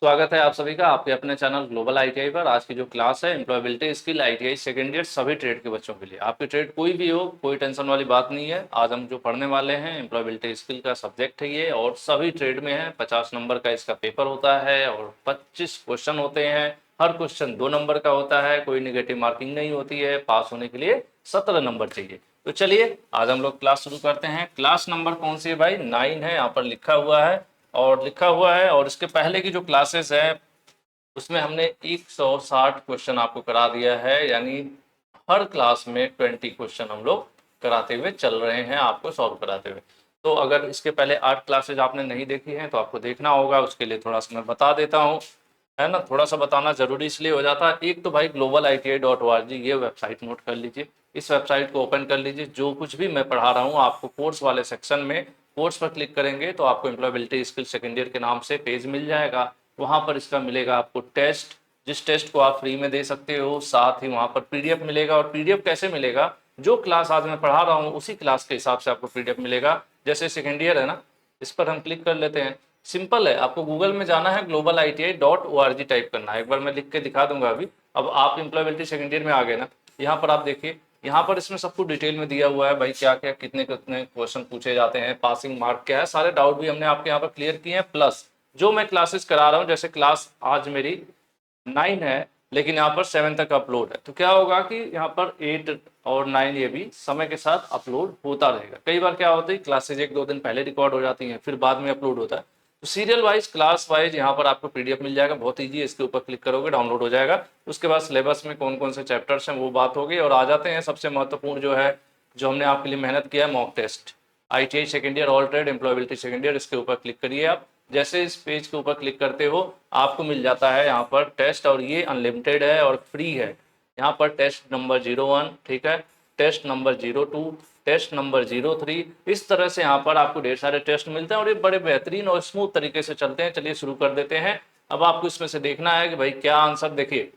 स्वागत है आप सभी का आपके अपने चैनल ग्लोबल आईटीआई पर। आज की जो क्लास है employability skill ITI second year सभी ट्रेड के बच्चों के लिए। आपकी ट्रेड कोई भी हो, कोई टेंशन वाली बात नहीं है। आज हम जो पढ़ने वाले हैं एम्प्लॉयबिलिटी स्किल का सब्जेक्ट है ये, और सभी ट्रेड में है। 50 नंबर का इसका पेपर होता है और 25 क्वेश्चन होते हैं। हर क्वेश्चन 2 नंबर का होता है, कोई निगेटिव मार्किंग नहीं होती है। पास होने के लिए 17 नंबर चाहिए। तो चलिए आज हम लोग क्लास शुरू करते हैं। क्लास नंबर कौन सी है भाई? 9 है, यहाँ पर लिखा हुआ है और इसके पहले की जो क्लासेस है उसमें हमने 160 क्वेश्चन आपको करा दिया है। यानी हर क्लास में 20 क्वेश्चन हम लोग कराते हुए चल रहे हैं, आपको सॉल्व कराते हुए। तो अगर इसके पहले 8 क्लासेज आपने नहीं देखी हैं तो आपको देखना होगा। उसके लिए थोड़ा सा मैं बता देता हूँ, है ना। थोड़ा सा बताना जरूरी इसलिए हो जाता है। एक तो भाई global-iti.org ये वेबसाइट नोट कर लीजिए। इस वेबसाइट को ओपन कर लीजिए। जो कुछ भी मैं पढ़ा रहा हूँ आपको कोर्स वाले सेक्शन में, कोर्स पर क्लिक करेंगे तो आपको एम्प्लॉयबिलिटी स्किल सेकेंड ईयर के नाम से पेज मिल जाएगा। वहाँ पर इसका मिलेगा आपको टेस्ट, जिस टेस्ट को आप फ्री में दे सकते हो। साथ ही वहाँ पर पीडीएफ मिलेगा। और पीडीएफ कैसे मिलेगा? जो क्लास आज मैं पढ़ा रहा हूँ उसी क्लास के हिसाब से आपको पीडीएफ मिलेगा। जैसे सेकेंड ईयर है ना, इस पर हम क्लिक कर लेते हैं। सिंपल है, आपको गूगल में जाना है, global-iti.org टाइप करना है। एक बार मैं लिख के दिखा दूंगा अभी। अब आप एम्प्लॉयबिलिटी सेकेंड ईयर में आ गए ना। यहाँ पर आप देखिए, यहाँ पर इसमें सब कुछ डिटेल में दिया हुआ है भाई, क्या क्या कितने कितने क्वेश्चन पूछे जाते हैं, पासिंग मार्क क्या है, सारे डाउट भी हमने आपके यहाँ पर क्लियर किए हैं। प्लस जो मैं क्लासेस करा रहा हूँ, जैसे क्लास आज मेरी 9 है लेकिन यहाँ पर 7 तक अपलोड है, तो क्या होगा कि यहाँ पर 8 और 9 ये भी समय के साथ अपलोड होता रहेगा। कई बार क्या होता है, क्लासेज 1-2 दिन पहले रिकॉर्ड हो जाती हैं, फिर बाद में अपलोड होता है। तो सीरियल वाइज, क्लास वाइज यहाँ पर आपको पीडीएफ मिल जाएगा। बहुत ईजी है, इसके ऊपर क्लिक करोगे डाउनलोड हो जाएगा। उसके बाद सिलेबस में कौन कौन से चैप्टर्स हैं वो बात होगी। और आ जाते हैं सबसे महत्वपूर्ण जो है, जो हमने आपके लिए मेहनत किया है, mock test. ITI second year all trade employability second year, इसके ऊपर क्लिक करिए आप। जैसे इस पेज के ऊपर क्लिक करते हो आपको मिल जाता है यहाँ पर टेस्ट, और ये अनलिमिटेड है और फ्री है। यहाँ पर टेस्ट नंबर 01, ठीक है, टेस्ट नंबर 02, टेस्ट नंबर 03, इस तरह से यहाँ पर आपको ढेर सारे टेस्ट मिलते हैं और ये बड़े बेहतरीन और स्मूथ तरीके से चलते हैं। चलिए शुरू कर देते हैं। अब आपको इसमें से देखना है कि भाई क्या आंसर। देखिए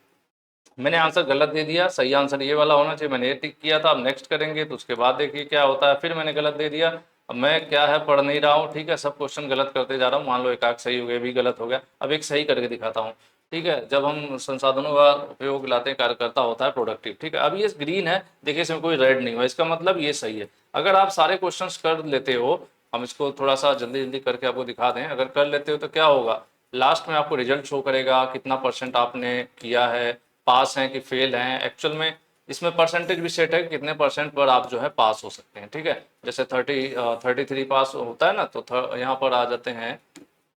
मैंने आंसर गलत दे दिया, सही आंसर ये वाला होना चाहिए, मैंने ये टिक किया था। अब नेक्स्ट करेंगे तो उसके बाद देखिए क्या होता है। फिर मैंने गलत दे दिया। अब मैं क्या है पढ़ नहीं रहा हूँ, ठीक है, सब क्वेश्चन गलत करते जा रहा हूँ। मान लो एक आध सही हो गया, भी गलत हो गया। अब एक सही करके दिखाता हूँ, ठीक है। जब हम संसाधनों का उपयोग लाते हैं, कार्यकर्ता होता है प्रोडक्टिव, ठीक है। अब ये ग्रीन है, देखिए इसमें कोई रेड नहीं हुआ, इसका मतलब ये सही है। अगर आप सारे क्वेश्चन कर लेते हो, हम इसको थोड़ा सा जल्दी जल्दी करके आपको दिखा दें, अगर कर लेते हो तो क्या होगा, लास्ट में आपको रिजल्ट शो करेगा कितना परसेंट आपने किया है, पास हैं कि फेल हैं। एक्चुअल में इसमें परसेंटेज भी सेट है कि कितने परसेंट पर आप जो है पास हो सकते हैं, ठीक है। जैसे 33 पास होता है ना, तो यहाँ पर आ जाते हैं।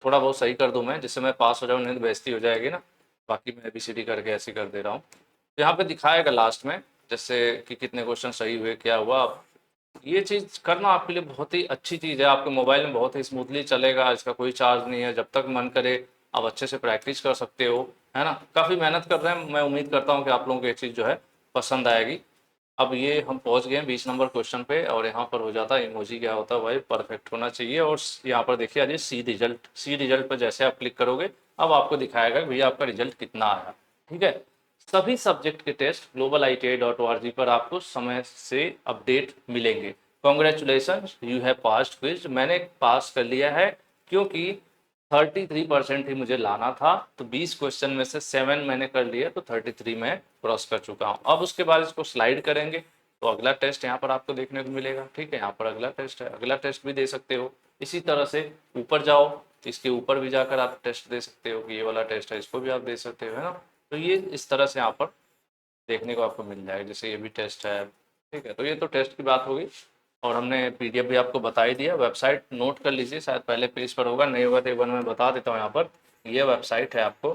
थोड़ा बहुत सही कर दूं मैं, जिससे मैं पास हो जाऊँ, नहीं तो बेइज्जती हो जाएगी ना। बाकी मैं ABCD करके ऐसे कर दे रहा हूँ। तो यहाँ पे दिखाएगा लास्ट में जैसे कि कितने क्वेश्चन सही हुए, क्या हुआ। ये चीज़ करना आपके लिए बहुत ही अच्छी चीज़ है, आपके मोबाइल में बहुत ही स्मूथली चलेगा। इसका कोई चार्ज नहीं है, जब तक मन करे आप अच्छे से प्रैक्टिस कर सकते हो, है ना। काफ़ी मेहनत कर रहे हैं, मैं उम्मीद करता हूँ कि आप लोगों को ये चीज़ जो है पसंद आएगी। अब ये हम पहुंच गए हैं 20 नंबर क्वेश्चन पे, और यहाँ पर हो जाता है इमोजी, क्या होता है भाई, परफेक्ट होना चाहिए। और यहाँ पर देखिए आज सी रिजल्ट, सी रिजल्ट पर जैसे आप क्लिक करोगे अब आपको दिखाएगा कि भैया आपका रिजल्ट कितना आया, ठीक है। सभी सब्जेक्ट के टेस्ट global-iti.org पर आपको समय से अपडेट मिलेंगे। Congratulations, you have passed quiz. मैंने पास कर लिया है क्योंकि 33% ही मुझे लाना था, तो 20 क्वेश्चन में से 7 मैंने कर लिया, तो 33 में क्रॉस कर चुका हूँ। अब उसके बाद इसको स्लाइड करेंगे तो अगला टेस्ट यहाँ पर आपको देखने को मिलेगा, ठीक है। यहाँ पर अगला टेस्ट है, अगला टेस्ट भी दे सकते हो। इसी तरह से ऊपर जाओ, इसके ऊपर भी जाकर आप टेस्ट दे सकते हो कि ये वाला टेस्ट है, इसको भी आप दे सकते हो, है ना। तो ये इस तरह से यहाँ पर देखने को आपको मिल जाएगा। जैसे ये भी टेस्ट है, ठीक है। तो ये तो टेस्ट की बात होगी, और हमने पीडीएफ भी आपको बता ही दिया। वेबसाइट नोट कर लीजिए, शायद पहले पेज पर होगा, नहीं होगा तो एक बार मैं बता देता हूँ। यहाँ पर ये वेबसाइट है, आपको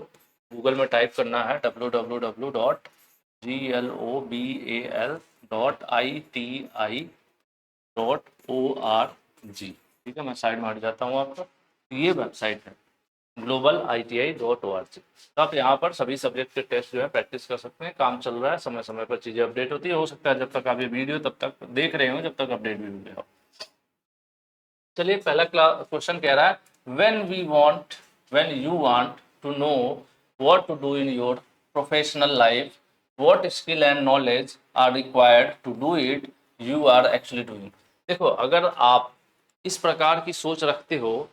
गूगल में टाइप करना है www.global-iti.org, ठीक है। मैं साइड में हट जाता हूँ आपका। ये वेबसाइट है global-iti.org। तो आप यहाँ पर सभी सब्जेक्ट के टेस्ट जो है प्रैक्टिस कर सकते हैं। काम चल रहा है, समय समय पर चीज़ें अपडेट होती है। हो सकता है जब तक आप ये वीडियो तब तक देख रहे हो, जब तक अपडेट भी हो गया हो। चलिए पहला क्वेश्चन कह रहा है, when you want to know what to do in your professional life, what skill and knowledge are required to do it, you are actually doing. देखो, अगर आप इस प्रकार की सोच रखते हो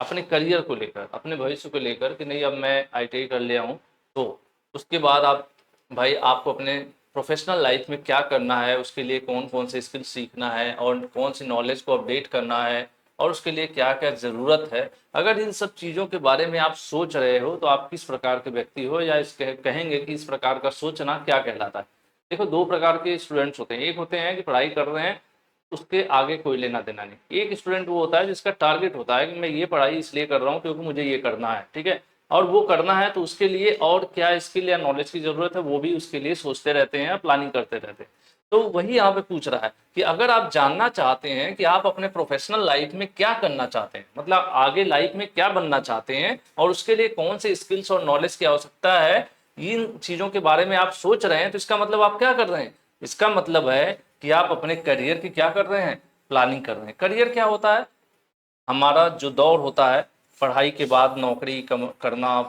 अपने करियर को लेकर, अपने भविष्य को लेकर कि नहीं अब मैं आईटीआई कर लिया हूँ, तो उसके बाद आप भाई आपको अपने प्रोफेशनल लाइफ में क्या करना है, उसके लिए कौन कौन से स्किल सीखना है और कौन सी नॉलेज को अपडेट करना है और उसके लिए क्या क्या ज़रूरत है। अगर इन सब चीज़ों के बारे में आप सोच रहे हो तो आप किस प्रकार के व्यक्ति हो, या कहेंगे कि इस प्रकार का सोचना क्या कहलाता है। देखो, दो प्रकार के स्टूडेंट्स होते हैं। एक होते हैं कि पढ़ाई कर रहे हैं, उसके आगे कोई लेना देना नहीं। एक स्टूडेंट वो होता है जिसका टारगेट होता है कि मैं ये पढ़ाई इसलिए कर रहा हूँ क्योंकि मुझे ये करना है, ठीक है, और वो करना है तो उसके लिए और क्या स्किल या नॉलेज की जरूरत है वो भी उसके लिए सोचते रहते हैं, प्लानिंग करते रहते हैं। तो वही यहाँ पे पूछ रहा है कि अगर आप जानना चाहते हैं कि आप अपने प्रोफेशनल लाइफ में क्या करना चाहते हैं, मतलब आगे लाइफ में क्या बनना चाहते हैं और उसके लिए कौन से स्किल्स और नॉलेज की आवश्यकता है, इन चीजों के बारे में आप सोच रहे हैं, तो इसका मतलब आप क्या कर रहे हैं, इसका मतलब है कि आप अपने करियर की क्या कर रहे हैं, प्लानिंग कर रहे हैं। करियर क्या होता है, हमारा जो दौर होता है पढ़ाई के बाद नौकरी करना,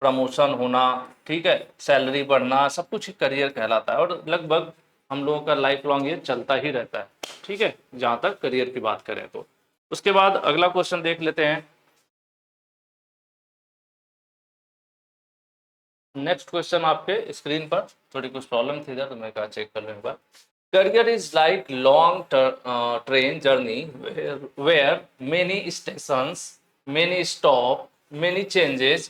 प्रमोशन होना, ठीक है, सैलरी बढ़ना, सब कुछ करियर कहलाता है और लगभग हम लोगों का लाइफ लॉन्ग ये चलता ही रहता है, ठीक है, जहाँ तक करियर की बात करें तो। उसके बाद अगला क्वेश्चन देख लेते हैं। नेक्स्ट क्वेश्चन आपके स्क्रीन पर, थोड़ी कुछ प्रॉब्लम थी इधर तो मैं कहा चेक कर लूँ एक बार। Career is like long train journey where many stations, many stop, many changes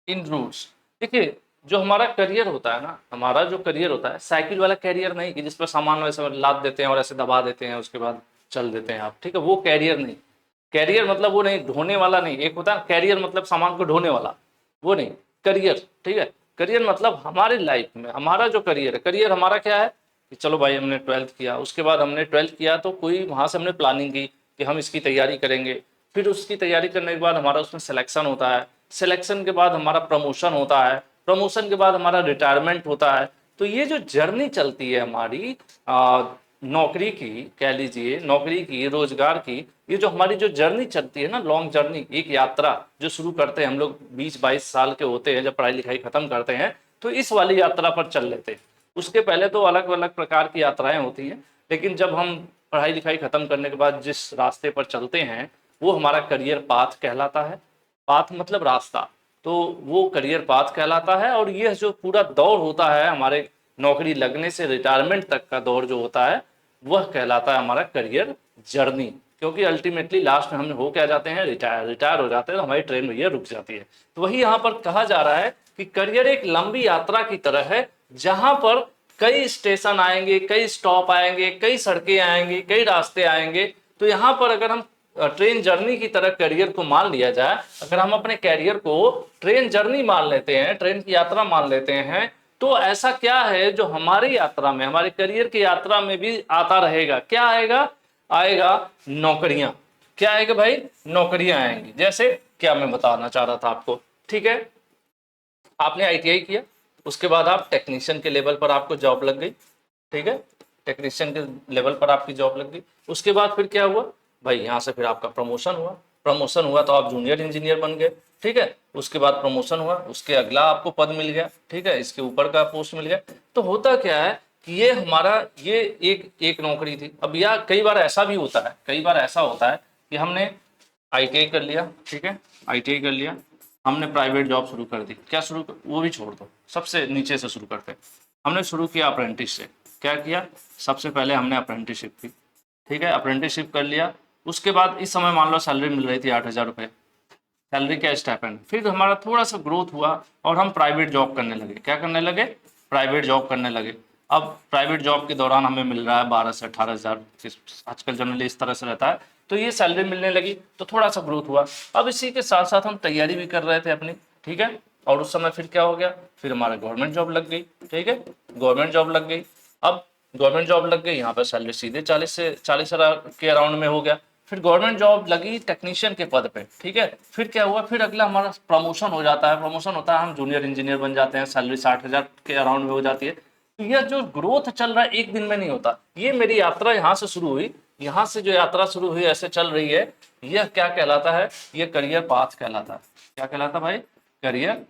in routes। देखिए, जो हमारा करियर होता है ना, हमारा जो करियर होता है साइकिल वाला करियर नहीं कि जिस पर सामान वैसे लाद देते हैं और ऐसे दबा देते हैं उसके बाद चल देते हैं आप, ठीक है, वो कैरियर नहीं। कैरियर मतलब वो नहीं, ढोने वाला नहीं। एक होता है कैरियर मतलब सामान को ढोने वाला, वो नहीं। करियर, ठीक है, करियर मतलब हमारी लाइफ में हमारा जो करियर है, करियर हमारा क्या है कि चलो भाई हमने 12th किया, उसके बाद हमने 12th किया तो कोई वहाँ से हमने प्लानिंग की कि हम इसकी तैयारी करेंगे, फिर उसकी तैयारी करने के बाद हमारा उसमें सिलेक्शन होता है, सिलेक्शन के बाद हमारा प्रमोशन होता है, प्रमोशन के बाद हमारा रिटायरमेंट होता है। तो ये जो जर्नी चलती है हमारी नौकरी की, कह लीजिए नौकरी की, रोजगार की, ये जो हमारी जो जर्नी चलती है ना, लॉन्ग जर्नी, एक यात्रा जो शुरू करते हैं हम लोग 20-22 साल के होते हैं जब पढ़ाई लिखाई खत्म करते हैं, तो इस वाली यात्रा पर चल लेते हैं। उसके पहले तो अलग अलग प्रकार की यात्राएं होती हैं, लेकिन जब हम पढ़ाई लिखाई खत्म करने के बाद जिस रास्ते पर चलते हैं वो हमारा करियर पाथ कहलाता है। पाथ मतलब रास्ता, तो वो करियर पाथ कहलाता है। और ये जो पूरा दौर होता है हमारे नौकरी लगने से रिटायरमेंट तक का दौर जो होता है वह कहलाता है हमारा करियर जर्नी। क्योंकि अल्टीमेटली लास्ट में हम हो क्या जाते हैं, रिटायर हो जाते हैं, तो हमारी ट्रेन भैया रुक जाती है। तो वही यहाँ पर कहा जा रहा है कि करियर एक लंबी यात्रा की तरह है जहां पर कई स्टेशन आएंगे, कई स्टॉप आएंगे, कई सड़कें आएंगी, कई रास्ते आएंगे। तो यहाँ पर अगर हम ट्रेन जर्नी की तरह करियर को मान लिया जाए, अगर हम अपने करियर को ट्रेन जर्नी मान लेते हैं, ट्रेन की यात्रा मान लेते हैं, तो ऐसा क्या है जो हमारी यात्रा में, हमारे करियर की यात्रा में भी आता रहेगा। क्या आएगा, आएगा नौकरियां। क्या आएगा भाई, नौकरियां आएंगी। जैसे क्या मैं बताना चाह रहा था आपको, ठीक है, आपने आईटीआई किया, उसके बाद आप टेक्नीशियन के लेवल पर आपको जॉब लग गई, ठीक है, टेक्नीशियन के लेवल पर आपकी जॉब लग गई। उसके बाद फिर क्या हुआ भाई, यहाँ से फिर आपका प्रमोशन हुआ, प्रमोशन हुआ तो आप जूनियर इंजीनियर बन गए, ठीक है, उसके बाद प्रमोशन हुआ, उसके अगला आपको पद मिल गया, ठीक है, इसके ऊपर का पोस्ट मिल गया। तो होता क्या है कि ये हमारा ये एक एक नौकरी थी। अब या कई बार ऐसा भी होता है, कई बार ऐसा होता है कि हमने आईटीआई कर लिया, ठीक है, आईटीआई कर लिया, हमने प्राइवेट जॉब शुरू कर दी। क्या शुरू वो भी छोड़ दो, सबसे नीचे से शुरू करते हैं। हमने शुरू किया अप्रेंटिस से। क्या किया, सबसे पहले हमने अप्रेंटिसशिप की, ठीक है, अप्रेंटिसशिप कर लिया। उसके बाद इस समय मान लो सैलरी मिल रही थी 8,000 रुपये, सैलरी क्या स्टाइपेंड। फिर हमारा थोड़ा सा ग्रोथ हुआ और हम प्राइवेट जॉब करने लगे। क्या करने लगे, प्राइवेट जॉब करने लगे। अब प्राइवेट जॉब के दौरान हमें मिल रहा है 12 से 18,000, आजकल जनरली इस तरह से रहता है। तो ये सैलरी मिलने लगी तो थोड़ा सा ग्रोथ हुआ। अब इसी के साथ साथ हम तैयारी भी कर रहे थे अपनी, ठीक है, और उस समय फिर क्या हो गया, फिर हमारा गवर्नमेंट जॉब लग गई, ठीक है, गवर्नमेंट जॉब लग गई। अब गवर्नमेंट जॉब लग गई, यहाँ पर सैलरी सीधे 40,000 के अराउंड में हो गया। फिर गवर्नमेंट जॉब लगी टेक्नीशियन के पद पे, ठीक है, फिर क्या हुआ, फिर अगला हमारा प्रमोशन हो जाता है, प्रमोशन होता है, हम जूनियर इंजीनियर बन जाते हैं, सैलरी 60,000 के अराउंड में हो जाती है। तो यह जो ग्रोथ चल रहा है एक दिन में नहीं होता। ये मेरी यात्रा यहाँ से शुरू हुई, यहाँ से जो यात्रा शुरू हुई ऐसे चल रही है, यह क्या कहलाता है, यह करियर पाथ कहलाता है। क्या कहलाता है भाई, करियर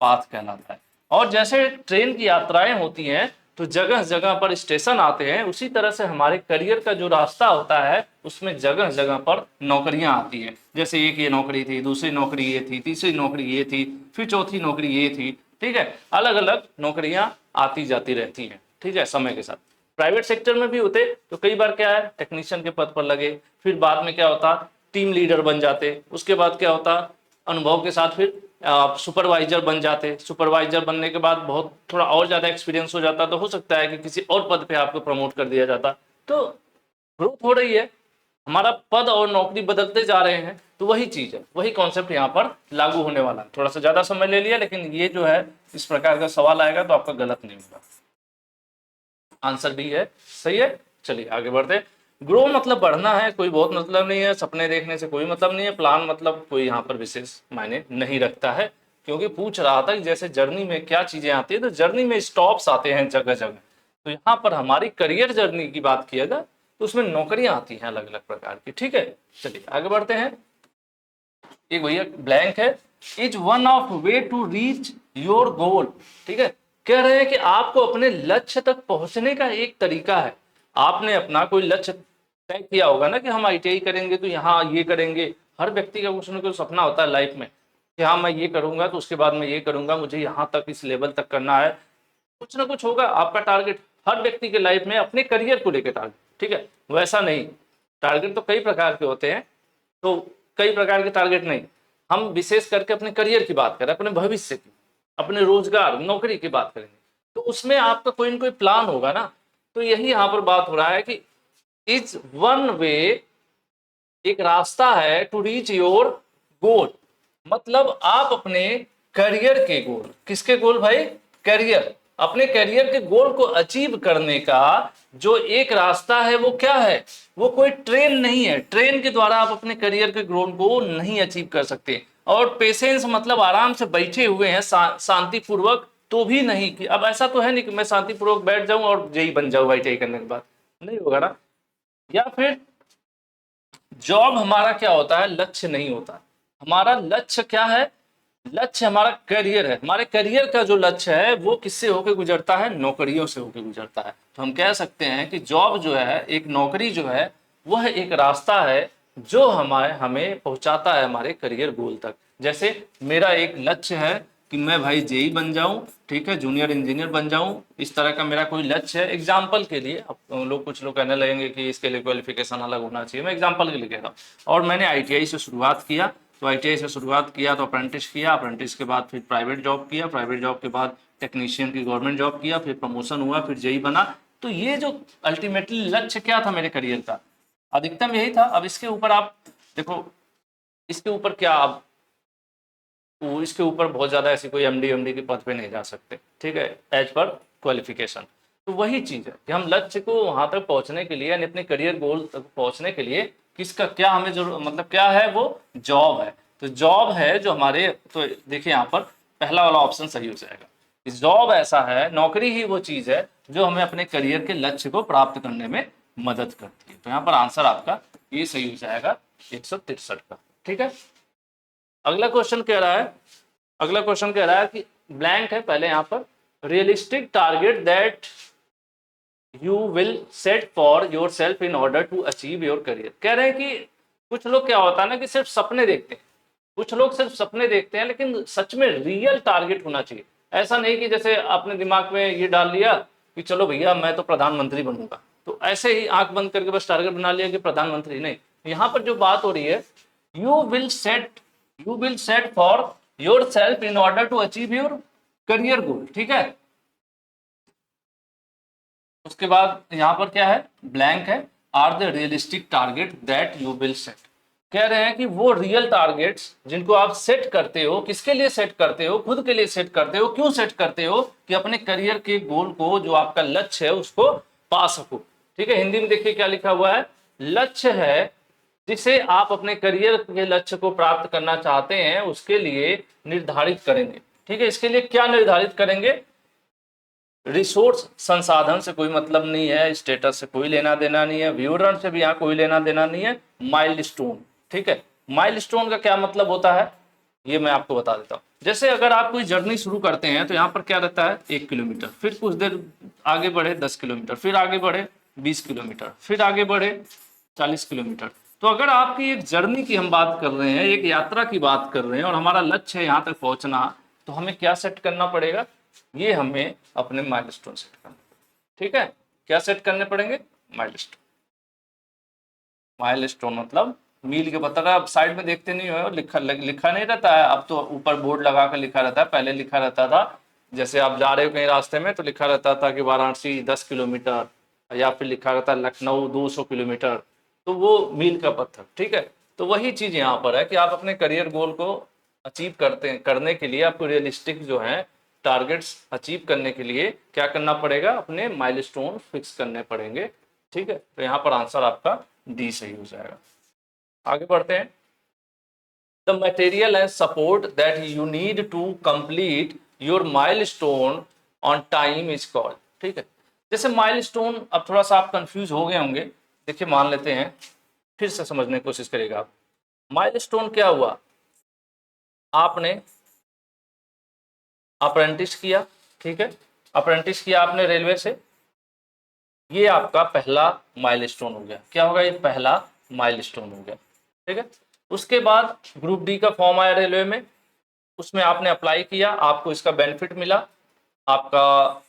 पाथ कहलाता है। और जैसे ट्रेन की यात्राएं होती हैं, तो जगह जगह पर स्टेशन आते हैं, उसी तरह से हमारे करियर का जो रास्ता होता है उसमें जगह जगह पर नौकरियां आती हैं। जैसे एक ये नौकरी थी, दूसरी नौकरी ये थी, तीसरी नौकरी ये थी, फिर चौथी नौकरी ये थी, ठीक है। अलग अलग नौकरियां आती जाती रहती हैं, ठीक है, समय के साथ। प्राइवेट सेक्टर में भी होते तो कई बार क्या है, टेक्नीशियन के पद पर लगे, फिर बाद में क्या होता, टीम लीडर बन जाते, उसके बाद क्या होता, अनुभव के साथ फिर आप सुपरवाइजर बन जाते। सुपरवाइजर बनने के बाद बहुत थोड़ा और ज़्यादा एक्सपीरियंस हो जाता, तो हो सकता है कि किसी और पद पे आपको प्रमोट कर दिया जाता। तो ग्रोथ हो रही है, हमारा पद और नौकरी बदलते जा रहे हैं, तो वही चीज़ है, वही कॉन्सेप्ट यहाँ पर लागू होने वाला है। थोड़ा सा ज़्यादा समय ले लिया, लेकिन ये जो है इस प्रकार का सवाल आएगा तो आपका गलत नहीं होगा। आंसर भी है, सही है। चलिए आगे बढ़ते। ग्रो मतलब बढ़ना है, कोई बहुत मतलब नहीं है। सपने देखने से कोई मतलब नहीं है। प्लान मतलब कोई यहाँ पर विशेष मायने नहीं रखता है, क्योंकि पूछ रहा था कि जैसे जर्नी में क्या चीजें आती है, तो जर्नी में स्टॉप्स आते हैं जगह जगह। तो यहाँ पर हमारी करियर जर्नी की बात किया जाए तो उसमें नौकरियां आती हैं अलग अलग प्रकार की, ठीक है। चलिए आगे बढ़ते हैं। एक भैया ब्लैंक है, is one of way to reach your goal, ठीक है। कह रहे हैं कि आपको अपने लक्ष्य तक पहुंचने का एक तरीका है। आपने अपना कोई लक्ष्य तय किया होगा ना कि हम आईटीआई करेंगे तो यहाँ ये करेंगे। हर व्यक्ति का कुछ ना कुछ सपना होता है लाइफ में कि हाँ मैं ये करूंगा तो उसके बाद मैं ये करूंगा, मुझे यहाँ तक इस लेवल तक करना है। कुछ ना कुछ होगा आपका टारगेट, हर व्यक्ति के लाइफ में अपने करियर को लेकर टारगेट, ठीक है। वैसा नहीं, टारगेट तो कई प्रकार के होते हैं, तो कई प्रकार के टारगेट नहीं, हम विशेष करके अपने करियर की बात करें, अपने भविष्य की, अपने रोजगार नौकरी की बात करेंगे, तो उसमें आपका कोई ना कोई प्लान होगा ना। तो यही यहाँ पर बात हो रहा है कि इज वन वे, एक रास्ता है, टू रीच योर गोल, मतलब आप अपने करियर के गोल, किसके गोल भाई, करियर, अपने करियर के गोल को अचीव करने का जो एक रास्ता है वो क्या है, वो कोई ट्रेन नहीं है। ट्रेन के द्वारा आप अपने करियर के गोल को नहीं अचीव कर सकते। और पेशेंस मतलब आराम से बैठे हुए हैं शांतिपूर्वक, तो भी नहीं कि अब ऐसा तो है नहीं कि मैं शांतिपूर्वक बैठ जाऊं और जेई बन जाऊं आईटीआई करने के बाद, नहीं होगा ना। या फिर जॉब हमारा क्या होता है, लक्ष्य नहीं होता। हमारा लक्ष्य क्या है, लक्ष्य हमारा करियर है। हमारे करियर का जो लक्ष्य है वो किससे होकर गुजरता है, नौकरियों से होकर गुजरता है। तो हम कह सकते हैं कि जॉब जो है, एक नौकरी जो है, वह एक रास्ता है जो हमें पहुंचाता है हमारे करियर गोल तक। जैसे मेरा एक लक्ष्य है कि मैं भाई जेई बन जाऊं, ठीक है, जूनियर इंजीनियर बन जाऊं, इस तरह का मेरा कोई लक्ष्य है। एग्जाम्पल के लिए अब कुछ लोग कहने लगेंगे कि इसके लिए क्वालिफिकेशन अलग होना चाहिए, मैं एग्जाम्पल के लिए कह रहा हूँ। और मैंने आईटीआई से शुरुआत किया, तो आईटीआई से शुरुआत किया तो अप्रेंटिस किया, अप्रेंटिस के बाद फिर प्राइवेट जॉब किया, प्राइवेट जॉब के बाद टेक्नीशियन की गवर्नमेंट जॉब किया, फिर प्रमोशन हुआ, फिर जेई बना। तो ये जो अल्टीमेटली लक्ष्य क्या था मेरे करियर का, अधिकतम यही था। अब इसके ऊपर आप देखो, इसके ऊपर क्या आप इसके ऊपर बहुत ज्यादा ऐसी कोई एमडी के पद पे नहीं जा सकते, ठीक है, एज पर क्वालिफिकेशन। तो वही चीज है कि हम लक्ष्य को वहां तक पहुंचने के लिए, यानी अपने करियर गोल तक पहुंचने के लिए किसका क्या हमें जरूर, मतलब क्या है, वो जॉब है। तो जॉब है जो हमारे, तो देखिए यहाँ पर पहला वाला ऑप्शन सही हो जाएगा। जॉब ऐसा है, नौकरी ही वो चीज है जो हमें अपने करियर के लक्ष्य को प्राप्त करने में मदद करती है। तो यहाँ पर आंसर आपका ये सही हो जाएगा 163 का, ठीक है। अगला क्वेश्चन कह रहा है, अगला क्वेश्चन कह रहा है कि ब्लैंक है पहले यहाँ पर, realistic target that you will set for yourself in order to achieve your career. कह रहे हैं कि कुछ लोग क्या होता है ना कि सिर्फ सपने देखते हैं, कुछ लोग सिर्फ सपने देखते हैं, लेकिन सच में रियल टारगेट होना चाहिए। ऐसा नहीं कि जैसे आपने दिमाग में ये डाल लिया कि चलो भैया मैं तो प्रधानमंत्री बनूंगा, तो ऐसे ही आंख बंद करके बस टारगेट बना लिया कि प्रधानमंत्री। नहीं, यहाँ पर जो बात हो रही है, you will set for yourself in order to achieve your career goal, ठीक है। उसके बाद यहाँ पर क्या है, ब्लैंक है, are the realistic target that you will set. कह रहे हैं कि वो रियल टारगेट्स जिनको आप सेट करते हो, किसके लिए सेट करते हो, खुद के लिए सेट करते हो। क्यों सेट करते हो, कि अपने करियर के गोल को, जो आपका लक्ष्य है, उसको पा सको, ठीक है। हिंदी में देखिए क्या लिखा हुआ है, लक्ष्य है जिसे आप अपने करियर के लक्ष्य को प्राप्त करना चाहते हैं उसके लिए निर्धारित करेंगे, ठीक है। इसके लिए क्या निर्धारित करेंगे, रिसोर्स, संसाधन से कोई मतलब नहीं है, स्टेटस से कोई लेना देना नहीं है, विवरण से भी यहाँ कोई लेना देना नहीं है, माइलस्टोन, ठीक है। माइलस्टोन का क्या मतलब होता है, ये मैं आपको बता देता हूँ। जैसे अगर आप कोई जर्नी शुरू करते हैं तो यहाँ पर क्या रहता है 1 किलोमीटर, फिर कुछ देर आगे बढ़े 10 किलोमीटर, फिर आगे बढ़े 20 किलोमीटर, फिर आगे बढ़े 40 किलोमीटर। तो अगर आपकी एक जर्नी की हम बात कर रहे हैं, एक यात्रा की बात कर रहे हैं और हमारा लक्ष्य है यहाँ तक पहुँचना, तो हमें क्या सेट करना पड़ेगा, ये हमें अपने माइलस्टोन सेट करना, ठीक है। क्या सेट करने पड़ेंगे, माइलस्टोन। माइलस्टोन मतलब मील के पत्थर। आप साइड में देखते नहीं हो, लिखा नहीं रहता है, अब तो ऊपर बोर्ड लगा कर लिखा रहता है, पहले लिखा रहता था जैसे आप जा रहे हो कहीं रास्ते में तो लिखा रहता था कि वाराणसी 10 किलोमीटर, या फिर लिखा रहता है लखनऊ 200 किलोमीटर, तो वो मील का पत्थर, ठीक है। तो वही चीज यहाँ पर है कि आप अपने करियर गोल को अचीव करने के लिए आपको रियलिस्टिक जो है टारगेट्स अचीव करने के लिए क्या करना पड़ेगा, अपने माइलस्टोन फिक्स करने पड़ेंगे, ठीक है। तो यहाँ पर आंसर आपका डी सही हो जाएगा। आगे बढ़ते हैं। The material and support that you need to complete your milestone on time is called, ठीक है। जैसे माइलस्टोन, अब थोड़ा सा आप कंफ्यूज हो गए होंगे, देखिए मान लेते हैं, फिर से समझने की कोशिश करिएगा आप। माइलस्टोन क्या हुआ, आपने अप्रेंटिस किया, ठीक है, अप्रेंटिस किया आपने रेलवे से, ये आपका पहला माइलस्टोन हो गया। क्या होगा, ये पहला माइलस्टोन हो गया, ठीक है। उसके बाद ग्रुप डी का फॉर्म आया रेलवे में, उसमें आपने अप्लाई किया, आपको इसका बेनिफिट मिला, आपका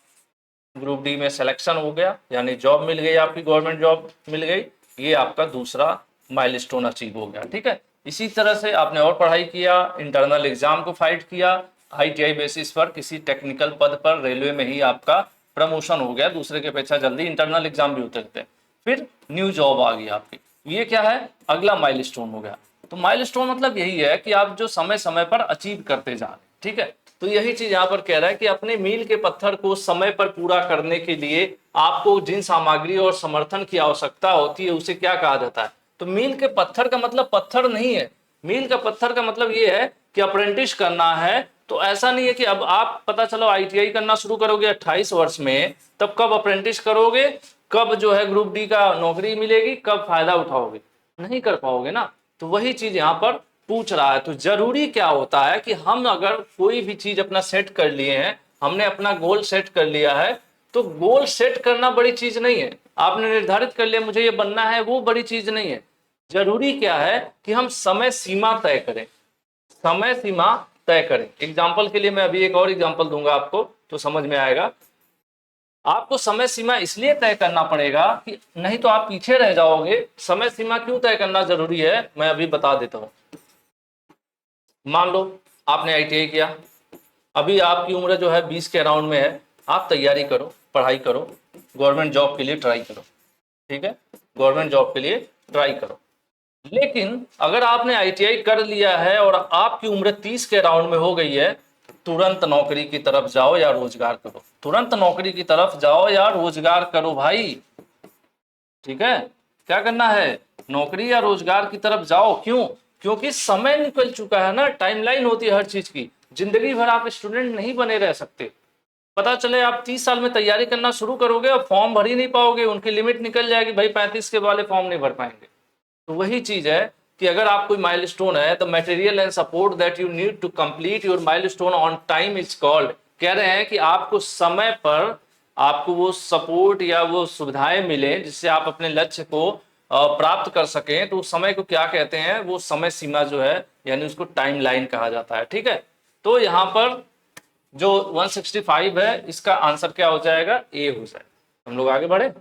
ग्रुप डी में सिलेक्शन हो गया, यानी जॉब मिल गई, आपकी गवर्नमेंट जॉब मिल गई, ये आपका दूसरा माइलस्टोन अचीव हो गया, ठीक है। इसी तरह से आपने और पढ़ाई किया, इंटरनल एग्जाम को फाइट किया, ITI बेसिस पर किसी टेक्निकल पद पर रेलवे में ही आपका प्रमोशन हो गया, दूसरे के अपेक्षा जल्दी, इंटरनल एग्जाम भी उतरते, फिर न्यू जॉब आ गई आपकी, ये क्या है, अगला माइलस्टोन हो गया। तो माइलस्टोन मतलब यही है कि आप जो समय समय पर अचीव करते जा रहे हैं, ठीक है। तो यही चीज यहाँ पर कह रहा है कि अपने मील के पत्थर को समय पर पूरा करने के लिए आपको जिन सामग्री और समर्थन की आवश्यकता होती है उसे क्या कहा जाता है। तो मील के पत्थर का मतलब पत्थर नहीं है, मील का पत्थर का मतलब ये है कि अप्रेंटिस करना है। तो ऐसा नहीं है कि अब आप पता चलो ITI करना शुरू करोगे 28 वर्ष में, तब कब अप्रेंटिस करोगे, कब जो है ग्रुप डी का नौकरी मिलेगी, कब फायदा उठाओगे, नहीं कर पाओगे ना। तो वही चीज यहाँ पर पूछ रहा है। तो जरूरी क्या होता है कि हम अगर कोई भी चीज अपना सेट कर लिए हैं, हमने अपना गोल सेट कर लिया है, तो गोल सेट करना बड़ी चीज नहीं है, आपने निर्धारित कर लिया मुझे ये बनना है, वो बड़ी चीज नहीं है। जरूरी क्या है कि हम समय सीमा तय करें, समय सीमा तय करें। एग्जाम्पल के लिए मैं अभी एक और एग्जाम्पल दूंगा आपको तो समझ में आएगा। आपको समय सीमा इसलिए तय करना पड़ेगा कि नहीं तो आप पीछे रह जाओगे। समय सीमा क्यों तय करना जरूरी है, मैं अभी बता देता हूं। मान लो आपने ITI किया, अभी आपकी उम्र जो है 20 के अराउंड में है, आप तैयारी करो, पढ़ाई करो, गवर्नमेंट जॉब के लिए ट्राई करो, ठीक है, गवर्नमेंट जॉब के लिए ट्राई करो। लेकिन अगर आपने ITI कर लिया है और आपकी उम्र 30 के अराउंड में हो गई है, तुरंत नौकरी की तरफ जाओ या रोजगार करो, तुरंत नौकरी की तरफ जाओ या रोजगार करो भाई, ठीक है। क्या करना है, नौकरी या रोजगार की तरफ जाओ। क्यों, क्योंकि समय निकल चुका है ना, टाइमलाइन होती है हर चीज की, जिंदगी भर आप स्टूडेंट नहीं बने रह सकते। पता चले आप 30 साल में तैयारी करना शुरू करोगे और फॉर्म भर ही नहीं पाओगे, उनकी लिमिट निकल जाएगी भाई, 35 के वाले फॉर्म नहीं भर पाएंगे। तो वही चीज है कि अगर आप कोई माइलस्टोन है, the material and support that you need to complete your milestone on time is called. कह रहे हैं कि आपको समय पर आपको वो सपोर्ट या वो सुविधाएं मिले जिससे आप अपने लक्ष्य को प्राप्त कर सकें, तो उस समय को क्या कहते हैं, वो समय सीमा जो है, यानी उसको टाइम लाइन कहा जाता है, ठीक है। तो यहाँ पर जो 165 है इसका आंसर क्या हो जाएगा, ए हो जाएगा। हम लोग आगे बढ़े।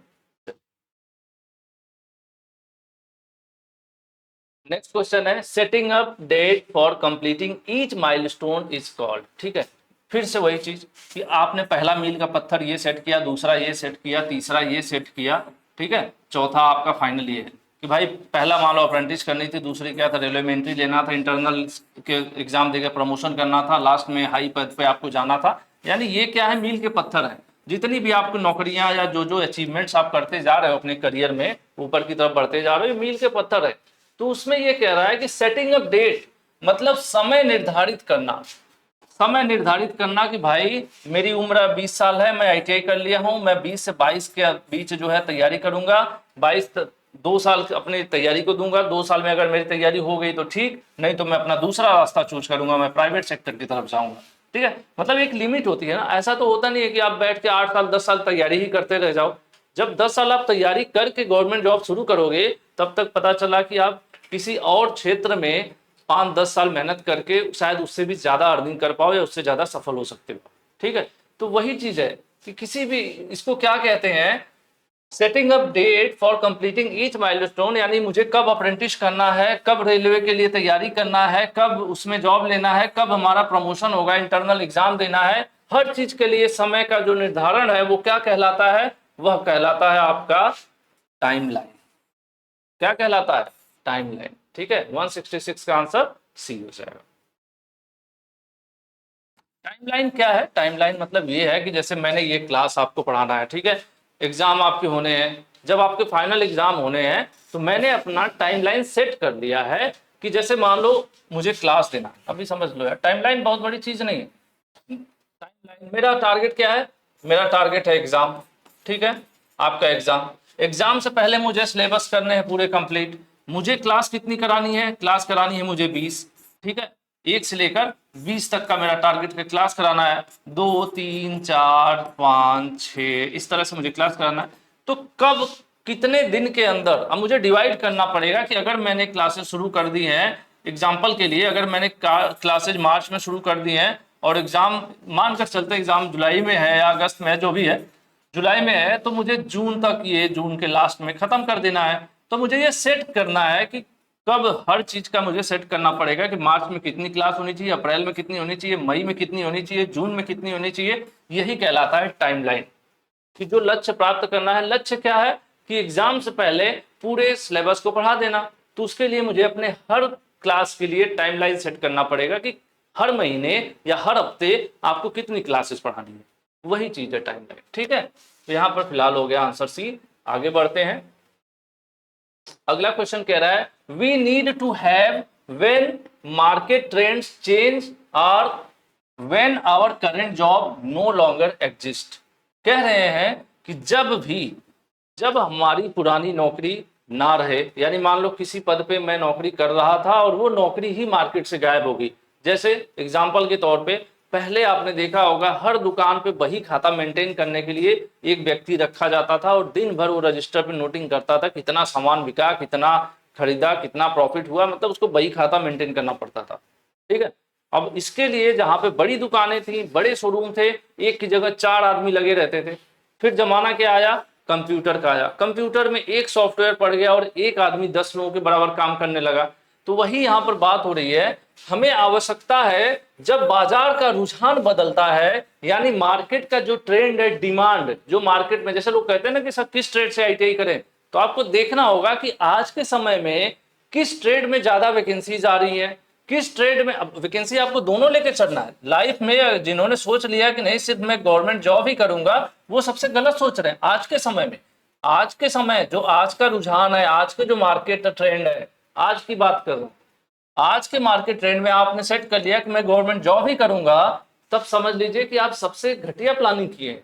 नेक्स्ट क्वेश्चन है, setting up date for completing each milestone is called, ठीक है। फिर से वही चीज कि आपने पहला मील का पत्थर ये सेट किया, दूसरा ये सेट किया, तीसरा ये सेट किया, ठीक है, चौथा आपका फाइनल ये है कि भाई पहला मान लो अप्रेंटिस करनी थी, दूसरी क्या था, रेलवे में एंट्री लेना था, इंटरनल के एग्जाम देकर प्रमोशन करना था, लास्ट में हाई पद पे आपको जाना था। यानी ये क्या है, मील के पत्थर है। जितनी भी आपको नौकरियां या जो जो अचीवमेंट्स आप करते जा रहे हो अपने करियर में, ऊपर की तरफ बढ़ते जा रहे हो, मील के पत्थर है। तो उसमें ये कह रहा है कि सेटिंग अप डेट मतलब समय निर्धारित करना, समय निर्धारित करना कि भाई मेरी उम्र 20 साल है, मैं ITI कर लिया हूं, मैं 20 से 22 के बीच जो है तैयारी करूंगा, 22 2 साल अपनी तैयारी को दूंगा, 2 साल में अगर मेरी तैयारी हो गई तो ठीक, नहीं तो मैं अपना दूसरा रास्ता चूज करूंगा, मैं प्राइवेट सेक्टर की तरफ जाऊंगा। ठीक है, मतलब एक लिमिट होती है ना, ऐसा तो होता नहीं है कि आप बैठ के 8 साल 10 साल तैयारी ही करते रह जाओ। जब 10 साल आप तैयारी करके गवर्नमेंट जॉब शुरू करोगे, तब तक पता चला कि आप किसी और क्षेत्र में 5-10 साल मेहनत करके शायद उससे भी ज्यादा अर्निंग कर पाओ या उससे ज्यादा सफल हो सकते हो। ठीक है, तो वही चीज है कि किसी भी, इसको क्या कहते हैं, setting up date for completing each milestone, यानी मुझे कब अप्रेंटिस करना है, कब रेलवे के लिए तैयारी करना है, कब उसमें जॉब लेना है, कब हमारा प्रमोशन होगा, इंटरनल एग्जाम देना है, हर चीज के लिए समय का जो निर्धारण है वो क्या कहलाता है, वह कहलाता है आपका टाइमलाइन। क्या कहलाता है? टाइमलाइन। ठीक है, 166 का आंसर सी हो जाएगा। टाइमलाइन क्या है? टाइमलाइन मतलब ये है कि जैसे मैंने ये क्लास आपको पढ़ाना है, ठीक है, एग्जाम आपके होने हैं, जब आपके फाइनल एग्जाम होने हैं तो मैंने अपना टाइमलाइन सेट कर लिया है कि जैसे मान लो मुझे क्लास देना है, अभी समझ लो यार, टाइमलाइन बहुत बड़ी चीज नहीं है। टाइमलाइन, मेरा टारगेट क्या है? मेरा टारगेट है एग्जाम। ठीक है, आपका एग्जाम, एग्जाम से पहले मुझे सिलेबस करने हैं पूरे कंप्लीट। मुझे क्लास कितनी करानी है? क्लास करानी है मुझे 20। ठीक है, 1 से लेकर 20 तक का मेरा टारगेट है, क्लास कराना है। 2 3 4 5 6 इस तरह से मुझे क्लास कराना है। तो कब, कितने दिन के अंदर, अब मुझे डिवाइड करना पड़ेगा कि अगर मैंने क्लासेस शुरू कर दी हैं, एग्जाम्पल के लिए अगर मैंने क्लासेज मार्च में शुरू कर दी हैं और एग्जाम मानकर चलते एग्जाम जुलाई में है या अगस्त में है, जो भी है, जुलाई में है, तो मुझे जून तक, ये जून के लास्ट में खत्म कर देना है। तो मुझे ये सेट करना है कि कब, हर चीज का मुझे सेट करना पड़ेगा कि मार्च में कितनी क्लास होनी चाहिए, अप्रैल में कितनी होनी चाहिए, मई में कितनी होनी चाहिए, जून में कितनी होनी चाहिए। यही कहलाता है टाइमलाइन। कि जो लक्ष्य प्राप्त करना है, लक्ष्य क्या है कि एग्जाम से पहले पूरे सिलेबस को पढ़ा देना। तो उसके लिए मुझे अपने हर क्लास के लिए टाइमलाइन सेट करना पड़ेगा कि हर महीने या हर हफ्ते आपको कितनी क्लासेस पढ़ानी है, वही चीज है टाइमलाइन। ठीक है, तो यहां पर फिलहाल हो गया आंसर सी। आगे बढ़ते हैं, अगला क्वेश्चन कह रहा है we need to have when market trends change और when our current job no longer exist. कह रहे हैं कि जब हमारी पुरानी नौकरी ना रहे, यानी मान लो किसी पद पे मैं नौकरी कर रहा था और वो नौकरी ही मार्केट से गायब होगी। जैसे एग्जाम्पल के तौर पे, पहले आपने देखा होगा हर दुकान पे बही खाता मेंटेन करने के लिए एक व्यक्ति रखा जाता था और दिन भर वो रजिस्टर पे नोटिंग करता था कितना सामान बिका, कितना खरीदा, कितना प्रॉफिट हुआ, मतलब उसको बही खाता मेंटेन करना पड़ता था। ठीक है, अब इसके लिए जहां पे बड़ी दुकानें थी, बड़े शोरूम थे, एक की जगह 4 आदमी लगे रहते थे। फिर जमाना क्या आया? कंप्यूटर का आया। कंप्यूटर में एक सॉफ्टवेयर पड़ गया और एक आदमी 10 लोगों के बराबर काम करने लगा। तो वही यहाँ पर बात हो रही है, हमें आवश्यकता है जब बाजार का रुझान बदलता है, यानी मार्केट का जो ट्रेंड है, डिमांड जो मार्केट में, जैसे लोग कहते हैं ना कि सर किस ट्रेड से आईटीआई करें, तो आपको देखना होगा कि आज के समय में किस ट्रेड में ज्यादा वैकेंसीज आ रही है, किस ट्रेड में। अब वैकेंसी आपको दोनों लेके चलना है लाइफ में। जिन्होंने सोच लिया कि नहीं सिर्फ मैं गवर्नमेंट जॉब ही करूंगा, वो सबसे गलत सोच रहे हैं आज के समय में। आज के समय जो आज का रुझान है, आज के जो मार्केट ट्रेंड है, आज की बात कर रहा हूं, आज के मार्केट ट्रेंड में आपने सेट कर लिया कि मैं गवर्नमेंट जॉब ही करूंगा, तब समझ लीजिए कि आप सबसे घटिया प्लानिंग किए हैं।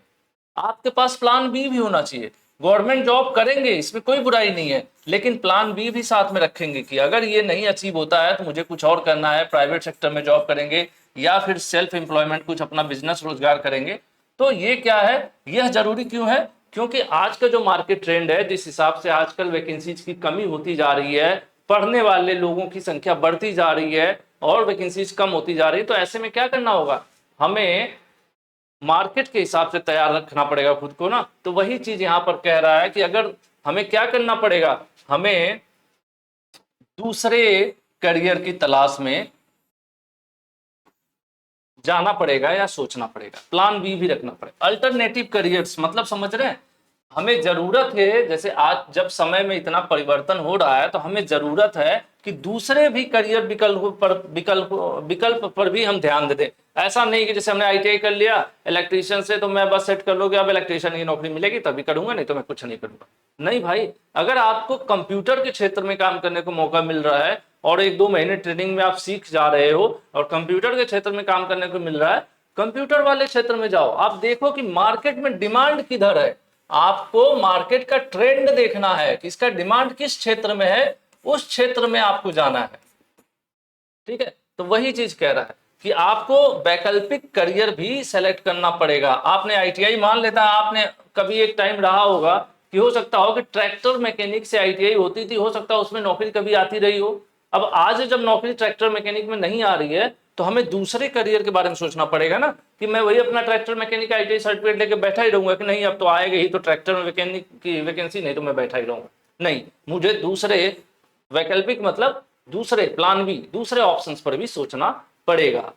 आपके पास प्लान बी भी होना चाहिए। गवर्नमेंट जॉब करेंगे, इसमें कोई बुराई नहीं है, लेकिन प्लान बी भी साथ में रखेंगे कि अगर ये नहीं अचीव होता है तो मुझे कुछ और करना है, प्राइवेट सेक्टर में जॉब करेंगे या फिर सेल्फ एम्प्लॉयमेंट, कुछ अपना बिजनेस रोजगार करेंगे। तो ये क्या है, यह जरूरी क्यों है? क्योंकि आज का जो मार्केट ट्रेंड है, जिस हिसाब से आजकल वैकेंसीज की कमी होती जा रही है, पढ़ने वाले लोगों की संख्या बढ़ती जा रही है और वैकेंसीज कम होती जा रही है, तो ऐसे में क्या करना होगा, हमें मार्केट के हिसाब से तैयार रखना पड़ेगा खुद को ना। तो वही चीज यहां पर कह रहा है कि अगर हमें क्या करना पड़ेगा, हमें दूसरे करियर की तलाश में जाना पड़ेगा या सोचना पड़ेगा, प्लान बी भी रखना पड़ेगा। अल्टरनेटिव करियर्स मतलब समझ रहे हैं, हमें जरूरत है, जैसे आज जब समय में इतना परिवर्तन हो रहा है तो हमें जरूरत है कि दूसरे भी करियर विकल्प पर भी हम ध्यान दें। ऐसा नहीं कि जैसे हमने आईटीआई कर लिया इलेक्ट्रीशियन से, तो मैं बस सेट कर लोगे अब इलेक्ट्रीशियन की नौकरी मिलेगी तभी करूंगा, नहीं तो मैं कुछ नहीं करूंगा। नहीं भाई, अगर आपको कंप्यूटर के क्षेत्र में काम करने को मौका मिल रहा है और 1-2 महीने ट्रेनिंग में आप सीख जा रहे हो और कंप्यूटर के क्षेत्र में काम करने को मिल रहा है, कंप्यूटर वाले क्षेत्र में जाओ। आप देखो कि मार्केट में डिमांड किधर है, आपको मार्केट का ट्रेंड देखना है कि इसका डिमांड किस क्षेत्र में है, उस क्षेत्र में आपको जाना है। ठीक है, तो वही चीज कह रहा है कि आपको वैकल्पिक करियर भी सेलेक्ट करना पड़ेगा। आपने आईटीआई मान लेता है, आपने कभी एक टाइम रहा होगा कि हो सकता हो कि ट्रैक्टर मैकेनिक से आईटीआई होती थी, हो सकता है उसमें नौकरी कभी आती रही हो। अब आज जब नौकरी ट्रैक्टर मैकेनिक में नहीं आ रही है तो हमें दूसरे करियर के बारे में सोचना पड़ेगा ना, कि मैं वही अपना ट्रैक्टर मैकेनिक आईटीआई सर्टिफिकेट लेके बैठा ही रहूंगा कि नहीं अब तो आएगा ही, तो ट्रैक्टर मैकेनिक की वैकेंसी नहीं तो मैं बैठा ही रहूंगा। नहीं, मुझे दूसरे वैकल्पिक मतलब दूसरे प्लान भी, दूसरे ऑप्शंस पर भी सोचना पड़ेगा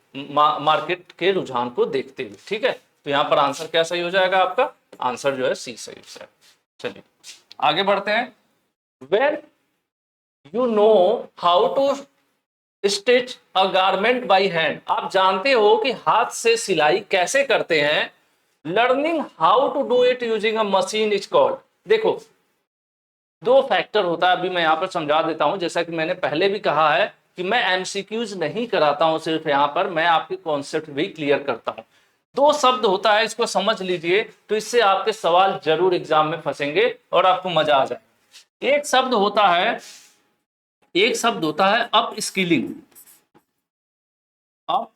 मार्केट के रुझान को देखते हुए। ठीक है, तो यहाँ पर आंसर क्या सही हो जाएगा, आपका आंसर जो है सी सही हो जाएगा। चलिए आगे बढ़ते हैं। Where you know how to stitch a garment by hand, आप जानते हो कि हाथ से सिलाई कैसे करते हैं। Learning how to do it using a machine is called. देखो दो फैक्टर होता है, अभी मैं यहाँ पर समझा देता हूं। जैसा कि मैंने पहले भी कहा है कि मैं एमसीक्यूज नहीं कराता हूं, सिर्फ यहाँ पर मैं आपके कॉन्सेप्ट भी क्लियर करता हूं। दो शब्द होता है, इसको समझ लीजिए तो इससे आपके सवाल जरूर एग्जाम में फंसेंगे और आपको मजा आ जाए। एक शब्द होता है अप स्किलिंग, अप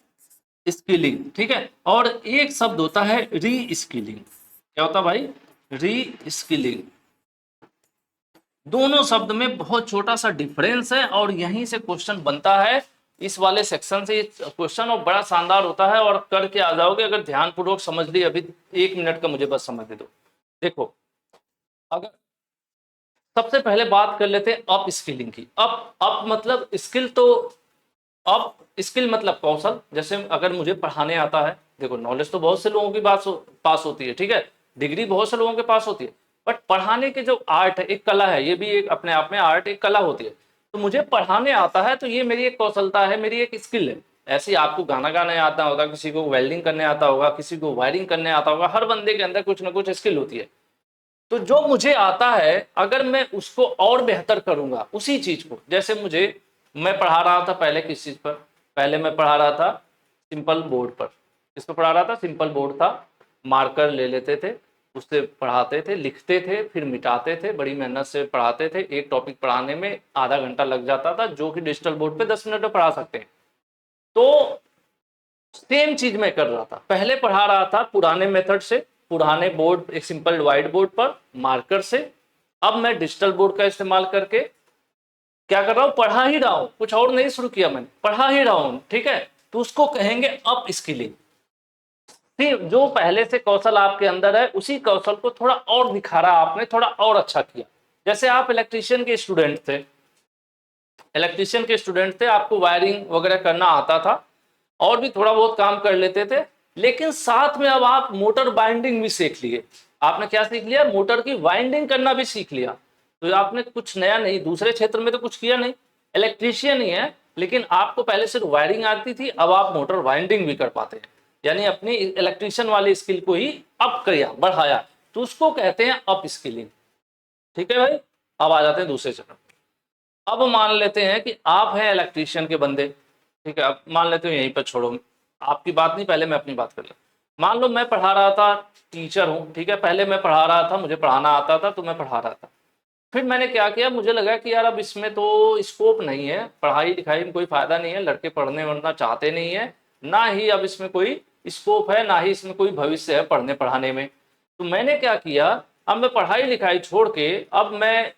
स्किलिंग, ठीक है, और एक शब्द होता है री स्किलिंग। क्या होता है भाई, री स्किलिंग। दोनों शब्द में बहुत छोटा सा डिफरेंस है और यहीं से क्वेश्चन बनता है, इस वाले सेक्शन से क्वेश्चन, और बड़ा शानदार होता है और करके आ जाओगे अगर ध्यानपूर्वक समझ ली। अभी 1 मिनट का मुझे बस समझ दे दो। देखो अगर सबसे पहले बात कर लेते हैं अप स्किलिंग की। अप मतलब स्किल, तो अप स्किल मतलब कौशल। जैसे अगर मुझे पढ़ाने आता है, देखो नॉलेज तो बहुत से लोगों की पास होती है, ठीक है, डिग्री बहुत से लोगों के पास होती है, बट पढ़ाने के जो आर्ट है, एक कला है, ये भी एक अपने आप में आर्ट, एक कला होती है। तो मुझे पढ़ाने आता है तो ये मेरी एक कौशलता है, मेरी एक स्किल है। ऐसे ही आपको गाना गाने आता होगा, किसी को वेल्डिंग करने आता होगा, किसी को वायरिंग करने आता होगा, हर बंदे के अंदर कुछ ना कुछ स्किल होती है। तो जो मुझे आता है अगर मैं उसको और बेहतर करूंगा उसी चीज को, जैसे मैं पढ़ा रहा था पहले किस चीज पर, पहले मैं पढ़ा रहा था सिंपल बोर्ड पर। किस पर पढ़ा रहा था, सिंपल बोर्ड था, मार्कर ले लेते थे, उससे पढ़ाते थे, लिखते थे, फिर मिटाते थे, बड़ी मेहनत से पढ़ाते थे। एक टॉपिक पढ़ाने में आधा घंटा लग जाता था, जो कि डिजिटल बोर्ड पे 10 मिनट में पढ़ा सकते हैं। तो सेम चीज मैं कर रहा था, पहले पढ़ा रहा था पुराने मेथड से, पुराने बोर्ड, एक सिंपल व्हाइट बोर्ड पर मार्कर से। अब मैं डिजिटल बोर्ड का इस्तेमाल करके क्या कर रहा हूं, पढ़ा ही रहा हूं, कुछ और नहीं शुरू किया मैंने, पढ़ा ही रहा हूं। ठीक है, तो उसको कहेंगे अप स्किलिंग। फिर जो पहले से कौशल आपके अंदर है उसी कौशल को थोड़ा और निखारा आपने, थोड़ा और अच्छा किया। जैसे आप इलेक्ट्रीशियन के स्टूडेंट थे, आपको वायरिंग वगैरह करना आता था और भी थोड़ा बहुत काम कर लेते थे, लेकिन साथ में अब आप मोटर बाइंडिंग भी सीख लिए। आपने क्या सीख लिया, मोटर की वाइंडिंग करना भी सीख लिया। तो आपने कुछ नया नहीं, दूसरे क्षेत्र में तो कुछ किया नहीं, इलेक्ट्रीशियन ही है, लेकिन आपको पहले सिर्फ वायरिंग आती थी, अब आप मोटर वाइंडिंग भी कर पाते हैं। यानी अपनी इलेक्ट्रीशियन वाली स्किल को ही अप किया, बढ़ाया, तो उसको कहते हैं अप स्किलिंग। ठीक है भाई, अब आ जाते हैं दूसरे चरण। अब मान लेते हैं कि आप हैं इलेक्ट्रीशियन के बंदे, ठीक है, अब मान लेते हो, यहीं पर छोड़ो, आपकी बात नहीं, पहले मैं अपनी बात कर लेता। मान लो मैं पढ़ा रहा था, टीचर हूँ, ठीक है, पहले मैं पढ़ा रहा था, मुझे पढ़ाना आता था तो मैं पढ़ा रहा था। फिर मैंने क्या किया, मुझे लगा कि यार अब इसमें तो स्कोप नहीं है, पढ़ाई लिखाई में कोई फायदा नहीं है, लड़के पढ़ने वढ़ना चाहते नहीं है, ना ही अब इसमें कोई स्कोप है, ना ही इसमें कोई भविष्य है पढ़ने पढ़ाने में। तो मैंने क्या किया, अब मैं पढ़ाई लिखाई छोड़ के अब मैं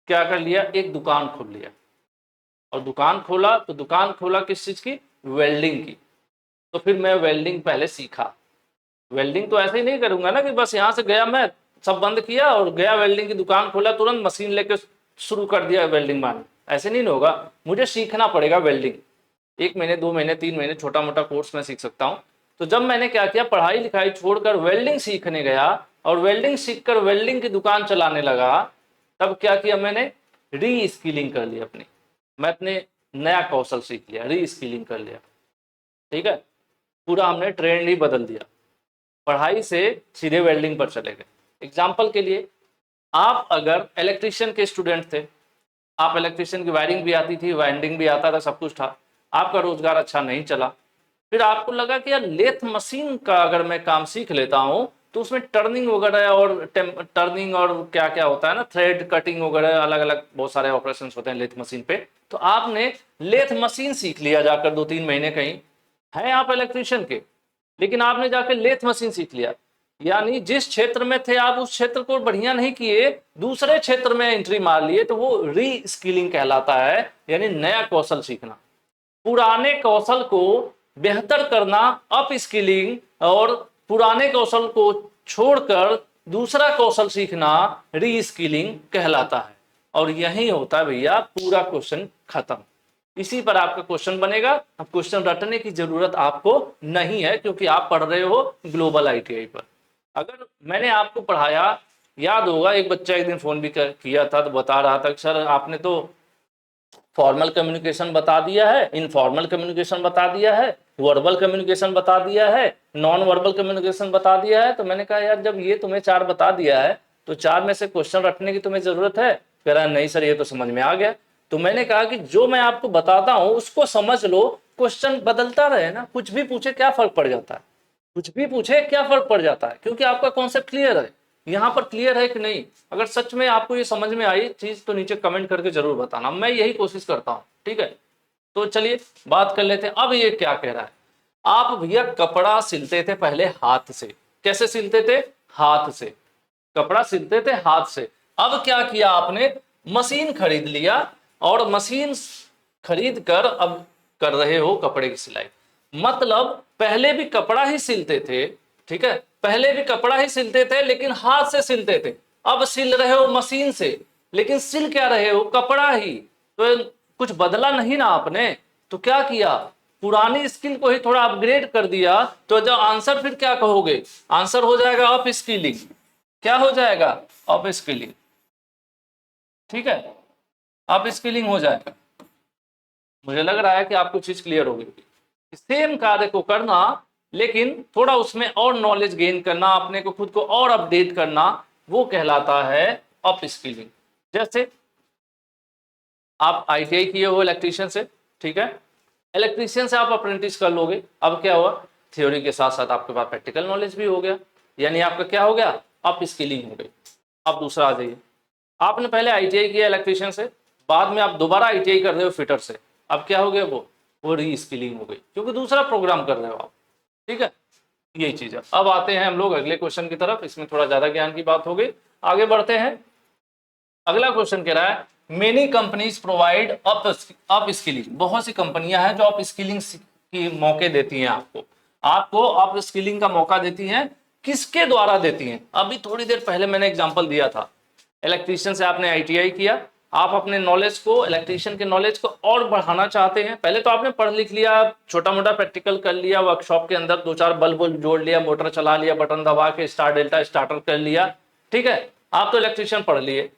क्या कर लिया, एक दुकान खोल लिया। और दुकान खोला तो दुकान खोला किस चीज की, वेल्डिंग की। तो फिर मैं वेल्डिंग पहले सीखा। वेल्डिंग तो ऐसे ही नहीं करूंगा ना कि बस यहाँ से गया, मैं सब बंद किया और गया, वेल्डिंग की दुकान खोला, तुरंत मशीन लेके शुरू कर दिया वेल्डिंग मारना, ऐसे नहीं होगा। मुझे सीखना पड़ेगा वेल्डिंग, 1 महीने 2 महीने 3 महीने छोटा मोटा कोर्स में सीख सकता हूँ। तो जब मैंने क्या किया, पढ़ाई लिखाई छोड़कर वेल्डिंग सीखने गया और वेल्डिंग सीखकर वेल्डिंग की दुकान चलाने लगा, तब क्या किया मैंने, री स्किलिंग कर ली अपनी, मैं अपने नया कौशल सीख लिया, री स्किलिंग कर लिया। ठीक है, पूरा हमने ट्रेंड ही बदल दिया, पढ़ाई से सीधे वेल्डिंग पर चले गए। एग्जाम्पल के लिए, आप अगर इलेक्ट्रीशियन के स्टूडेंट थे, आप इलेक्ट्रीशियन की वायरिंग भी आती थी, वाइंडिंग भी आता था, सब कुछ था, आपका रोजगार अच्छा नहीं चला, फिर आपको लगा कि यार लेथ मशीन का अगर मैं काम सीख लेता हूँ तो उसमें टर्निंग वगैरह और टर्निंग और क्या क्या होता है ना, थ्रेड कटिंग वगैरह, अलग अलग बहुत सारे ऑपरेशंस होते हैं लेथ मशीन पे। तो आपने लेथ मशीन सीख लिया जाकर 2-3 महीने, कहीं है आप इलेक्ट्रिशियन के, लेकिन आपने जाकर लेथ मशीन सीख लिया, यानी जिस क्षेत्र में थे आप उस क्षेत्र को बढ़िया नहीं किए, दूसरे क्षेत्र में एंट्री मार लिए, तो वो री स्किलिंग कहलाता है, यानी नया कौशल सीखना। पुराने कौशल को बेहतर करना अप स्किलिंग, और पुराने कौशल को छोड़कर दूसरा कौशल सीखना री स्किलिंग कहलाता है। और यही होता है भैया पूरा क्वेश्चन खत्म। इसी पर आपका क्वेश्चन बनेगा। अब क्वेश्चन रटने की जरूरत आपको नहीं है, क्योंकि आप पढ़ रहे हो ग्लोबल आईटीआई पर। अगर मैंने आपको पढ़ाया, याद होगा एक बच्चा एक दिन फोन भी किया था, तो बता रहा था कि सर आपने तो फॉर्मल कम्युनिकेशन बता दिया है, इनफॉर्मल कम्युनिकेशन बता दिया है, वर्बल कम्युनिकेशन बता दिया है, नॉन वर्बल कम्युनिकेशन बता दिया है। तो मैंने कहा यार जब ये तुम्हें 4 बता दिया है तो 4 में से क्वेश्चन रटने की तुम्हें जरूरत है? कह रहा नहीं सर ये तो समझ में आ गया। तो मैंने कहा कि जो मैं आपको बताता हूं उसको समझ लो, क्वेश्चन बदलता रहे ना, कुछ भी पूछे क्या फर्क पड़ जाता है, कुछ भी पूछे क्या फर्क पड़ जाता है, क्योंकि आपका कॉन्सेप्ट क्लियर है। यहाँ पर क्लियर है कि नहीं? अगर सच में आपको ये समझ में आई चीज तो नीचे कमेंट करके जरूर बताना, मैं यही कोशिश करता हूँ, ठीक है। तो चलिए बात कर लेते हैं। अब ये क्या कह रहा है, आप भैया कपड़ा सिलते थे पहले हाथ से। कैसे सिलते थे? हाथ से। कपड़ा सिलते थे हाथ से। अब क्या किया आपने? मशीन खरीद लिया, और मशीन खरीद कर अब कर रहे हो कपड़े की सिलाई। मतलब पहले भी कपड़ा ही सिलते थे, ठीक है, पहले भी कपड़ा ही सिलते थे लेकिन हाथ से सिलते थे। अब सिल रहे हो मशीन से, लेकिन सिल क्या रहे हो? कपड़ा ही। तो कुछ बदला नहीं ना आपने। तो क्या किया? पुरानी स्किल को ही थोड़ा अपग्रेड कर दिया। तो जब आंसर फिर क्या कहोगे? आंसर हो जाएगा अप स्किलिंग। क्या हो जाएगा? अप स्किलिंग, ठीक है, अप स्किलिंग हो जाएगा। मुझे लग रहा है कि आपको चीज क्लियर होगी। सेम कार्य को करना, लेकिन थोड़ा उसमें और नॉलेज गेन करना, अपने को खुद को और अपडेट करना, वो कहलाता है अप स्किलिंग। जैसे आप आईटीआई किए हो इलेक्ट्रीशियन से, ठीक है, इलेक्ट्रीशियन से आप अप्रेंटिस कर लोगे। अब क्या हुआ? थ्योरी के साथ साथ आपके पास प्रैक्टिकल नॉलेज भी हो गया, यानी आपका क्या हो गया? अप स्किलिंग हो गई। अब दूसरा आ जाइए, आपने पहले आईटीआई किया इलेक्ट्रीशियन से, बाद में आप दोबारा आईटीआई कर रहे हो फिटर से। अब क्या हो गया? वो री स्किलिंग हो गई, क्योंकि दूसरा प्रोग्राम कर रहे हो आप, ठीक है। यही चीज है। अब आते हैं हम लोग अगले क्वेश्चन की तरफ। इसमें थोड़ा ज्यादा ज्ञान की बात हो गई, आगे बढ़ते हैं। अगला क्वेश्चन कह रहा है many companies provide up skilling. बहुत सी कंपनियां हैं जो अप स्किलिंग की मौके देती हैं आपको। आपको अप स्किलिंग का मौका देती हैं। किसके द्वारा देती हैं? अभी थोड़ी देर पहले मैंने एग्जांपल दिया था, इलेक्ट्रीशियन से आपने आईटीआई किया, आप अपने नॉलेज को, इलेक्ट्रीशियन के नॉलेज को और बढ़ाना चाहते हैं। पहले तो आपने पढ़ लिख लिया, छोटा मोटा प्रैक्टिकल कर लिया, वर्कशॉप के अंदर 2-4 बल्ब जोड़ लिया, मोटर चला लिया, बटन दबा के स्टार डेल्टा स्टार्टर कर लिया, ठीक है, आप तो इलेक्ट्रीशियन पढ़ लिए।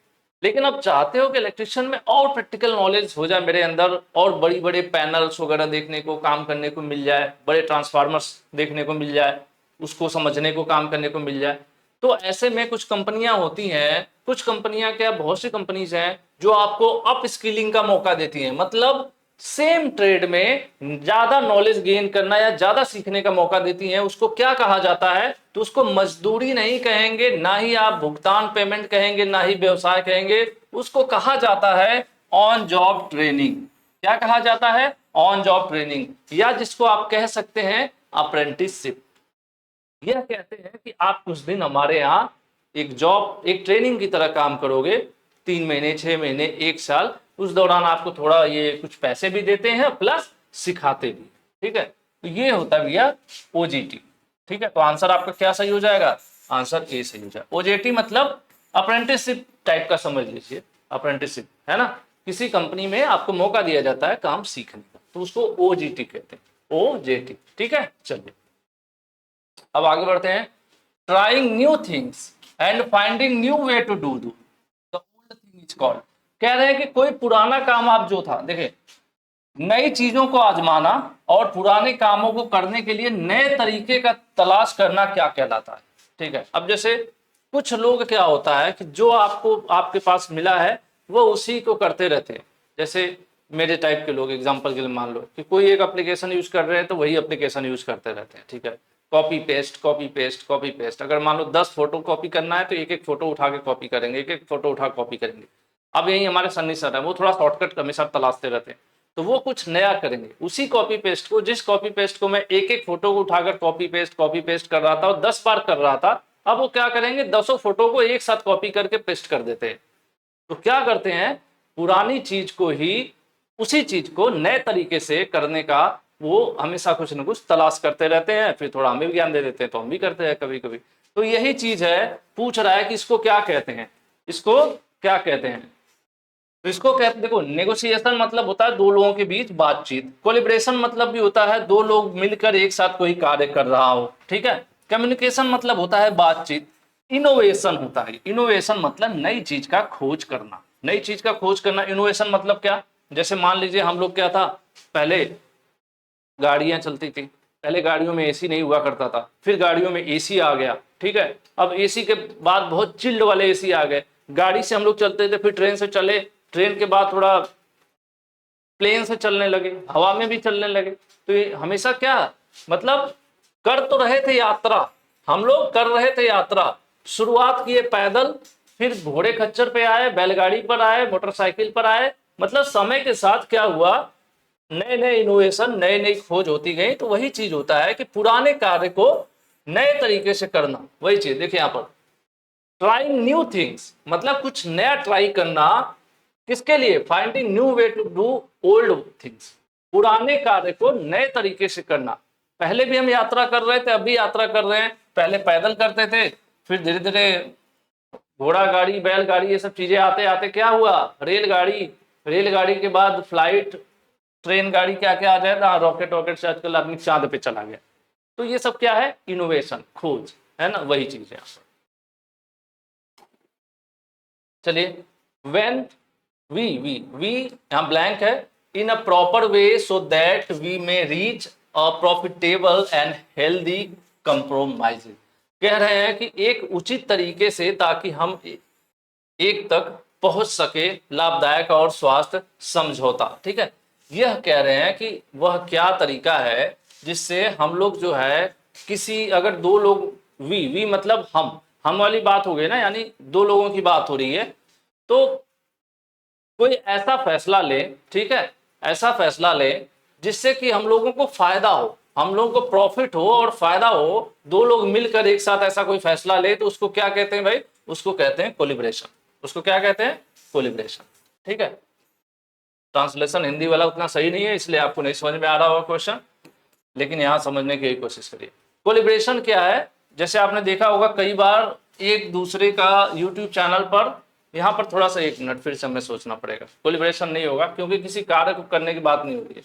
लेकिन अब चाहते हो कि इलेक्ट्रिशियन में और प्रैक्टिकल नॉलेज हो जाए मेरे अंदर, और बड़ी बड़े पैनल्स वगैरह देखने को, काम करने को मिल जाए, बड़े ट्रांसफार्मर्स देखने को मिल जाए, उसको समझने को, काम करने को मिल जाए। तो ऐसे में कुछ कंपनियां होती हैं, कुछ कंपनियां क्या, बहुत सी कंपनीज हैं जो आपको अप स्किलिंग का मौका देती हैं। मतलब सेम ट्रेड में ज्यादा नॉलेज गेन करना या ज्यादा सीखने का मौका देती हैं। उसको क्या कहा जाता है? तो उसको मजदूरी नहीं कहेंगे, ना ही आप भुगतान पेमेंट कहेंगे, ना ही व्यवसाय कहेंगे। उसको कहा जाता है ऑन जॉब ट्रेनिंग। क्या कहा जाता है? ऑन जॉब ट्रेनिंग, या जिसको आप कह सकते हैं अप्रेंटिसशिप। यह कहते हैं कि आप कुछ दिन हमारे यहाँ एक जॉब, एक ट्रेनिंग की तरह काम करोगे, 3 महीने, 6 महीने, 1 साल। उस दौरान आपको थोड़ा ये कुछ पैसे भी देते हैं, प्लस सिखाते भी, ठीक है। तो ये होता है भैया ओजीटी, ठीक है। तो आंसर आपका क्या सही हो जाएगा? आंसर ए सही हो जाएगा। ओजीटी मतलब अप्रेंटिसशिप टाइप का समझ लीजिए, अप्रेंटिसशिप है ना, किसी कंपनी में आपको मौका दिया जाता है काम सीखने का, तो उसको ओजीटी कहते हैं, ओजेटी, ठीक है। चलिए अब आगे बढ़ते हैं। Trying new things and finding new way to do the old thing is called. कह रहे हैं कि कोई पुराना काम आप जो था, देखिए, नई चीजों को आजमाना और पुराने कामों को करने के लिए नए तरीके का तलाश करना क्या कहलाता है, ठीक है। अब जैसे कुछ लोग, क्या होता है कि जो आपको, आपके पास मिला है वो उसी को करते रहते हैं। जैसे मेरे टाइप के लोग, एग्जांपल के लिए मान लो कि कोई एक एप्लीकेशन यूज कर रहे हैं तो वही एप्लीकेशन यूज करते रहते हैं, ठीक है। Copy paste, copy paste, copy paste. अगर मान लो 10 फोटो कॉपी करना है तो एक एक फोटो उठा के कॉपी करेंगे, एक एक फोटो उठा कॉपी करेंगे। अब यही हमारे सन्नी सर है, वो थोड़ा शॉर्टकट हमेशा तलाशते रहते हैं, तो वो कुछ नया करेंगे। उसी कॉपी पेस्ट को, जिस कॉपी पेस्ट को मैं एक एक फोटो को उठाकर कॉपी पेस्ट कर रहा था और 10 बार कर रहा था, अब वो क्या करेंगे, 10 फोटो को एक साथ कॉपी करके पेस्ट कर देते हैं। तो क्या करते हैं, पुरानी चीज को ही, उसी चीज को नए तरीके से करने का वो हमेशा कुछ न कुछ तलाश करते रहते हैं, फिर थोड़ा हमें भी ज्ञान दे देते हैं, तो हम भी करते हैं कभी कभी। तो यही चीज है, पूछ रहा है कि इसको क्या कहते हैं, इसको क्या कहते हैं। तो इसको कहते, देखो नेगोशिएशन मतलब होता है दो लोगों के बीच बातचीत, कोलिब्रेशन मतलब भी होता है दो लोग मिलकर एक साथ कोई कार्य कर रहा हो, ठीक है। कम्युनिकेशन मतलब होता है बातचीत। इनोवेशन होता है, इनोवेशन मतलब नई चीज का खोज करना, नई चीज का खोज करना। इनोवेशन मतलब क्या, जैसे मान लीजिए हम लोग क्या था, पहले गाड़ियां चलती थी, पहले गाड़ियों में एसी नहीं हुआ करता था, फिर गाड़ियों में एसी आ गया, ठीक है। अब एसी के बाद बहुत चिल्ड वाले एसी आ गए, गाड़ी से हम लोग चलते थे, फिर ट्रेन से चले, ट्रेन के बाद थोड़ा प्लेन से चलने लगे, हवा में भी चलने लगे। तो ये हमेशा क्या मतलब कर तो रहे थे यात्रा, हम लोग कर रहे थे यात्रा, शुरुआत किए पैदल, फिर घोड़े खच्चर पे आए, बैलगाड़ी पर आए, मोटरसाइकिल पर आए। मतलब समय के साथ क्या हुआ, नए नए इनोवेशन, नई नई खोज होती गई। तो वही चीज होता है कि पुराने कार्य को नए तरीके से करना, वही चीज देखिए यहाँ पर, ट्राइंग न्यू थिंग्स मतलब कुछ नया ट्राई करना, किसके लिए, finding new way to do old things, पुराने कार्य को नए तरीके से करना। पहले भी हम यात्रा कर रहे थे, अभी यात्रा कर रहे हैं, पहले पैदल करते थे, फिर धीरे धीरे घोड़ा गाड़ी, बैलगाड़ी, ये सब चीजें आते आते क्या हुआ, रेलगाड़ी, रेलगाड़ी के बाद फ्लाइट, ट्रेन गाड़ी, क्या क्या आ जाए ना, रॉकेट वॉकेट से आजकल आदमी चांद पे चला गया। तो ये सब क्या है, इनोवेशन, खोज, है ना, वही चीज है। चलिए, व्हेन वी यहाँ ब्लैंक है, in a proper way so that we may reach a profitable and healthy compromise. कह रहे हैं कि एक उचित तरीके से, ताकि हम एक तक पहुंच सके लाभदायक और स्वास्थ्य समझौता, ठीक है। यह कह रहे हैं कि वह क्या तरीका है जिससे हम लोग जो है, किसी अगर दो लोग, वी मतलब हम वाली बात हो गई ना, यानी दो लोगों की बात हो रही है, तो कोई ऐसा फैसला ले, ठीक है, ऐसा फैसला ले जिससे कि हम लोगों को फायदा हो, हम लोगों को प्रॉफिट हो और फायदा हो, दो लोग मिलकर एक साथ ऐसा कोई फैसला ले, तो उसको क्या कहते हैं भाई, उसको कहते हैं कोलिब्रेशन, उसको क्या कहते हैं, कोलिब्रेशन, ठीक है। ट्रांसलेशन हिंदी वाला उतना सही नहीं है, इसलिए आपको नहीं समझ में आ रहा होगा क्वेश्चन, लेकिन यहां समझने की कोशिश करिए। कोलिब्रेशन क्या है, जैसे आपने देखा होगा कई बार एक दूसरे का यूट्यूब चैनल पर, यहाँ पर थोड़ा सा एक मिनट फिर से हमें सोचना पड़ेगा, कोलिब्रेशन नहीं होगा क्योंकि किसी कार्य को करने की बात नहीं हो रही है,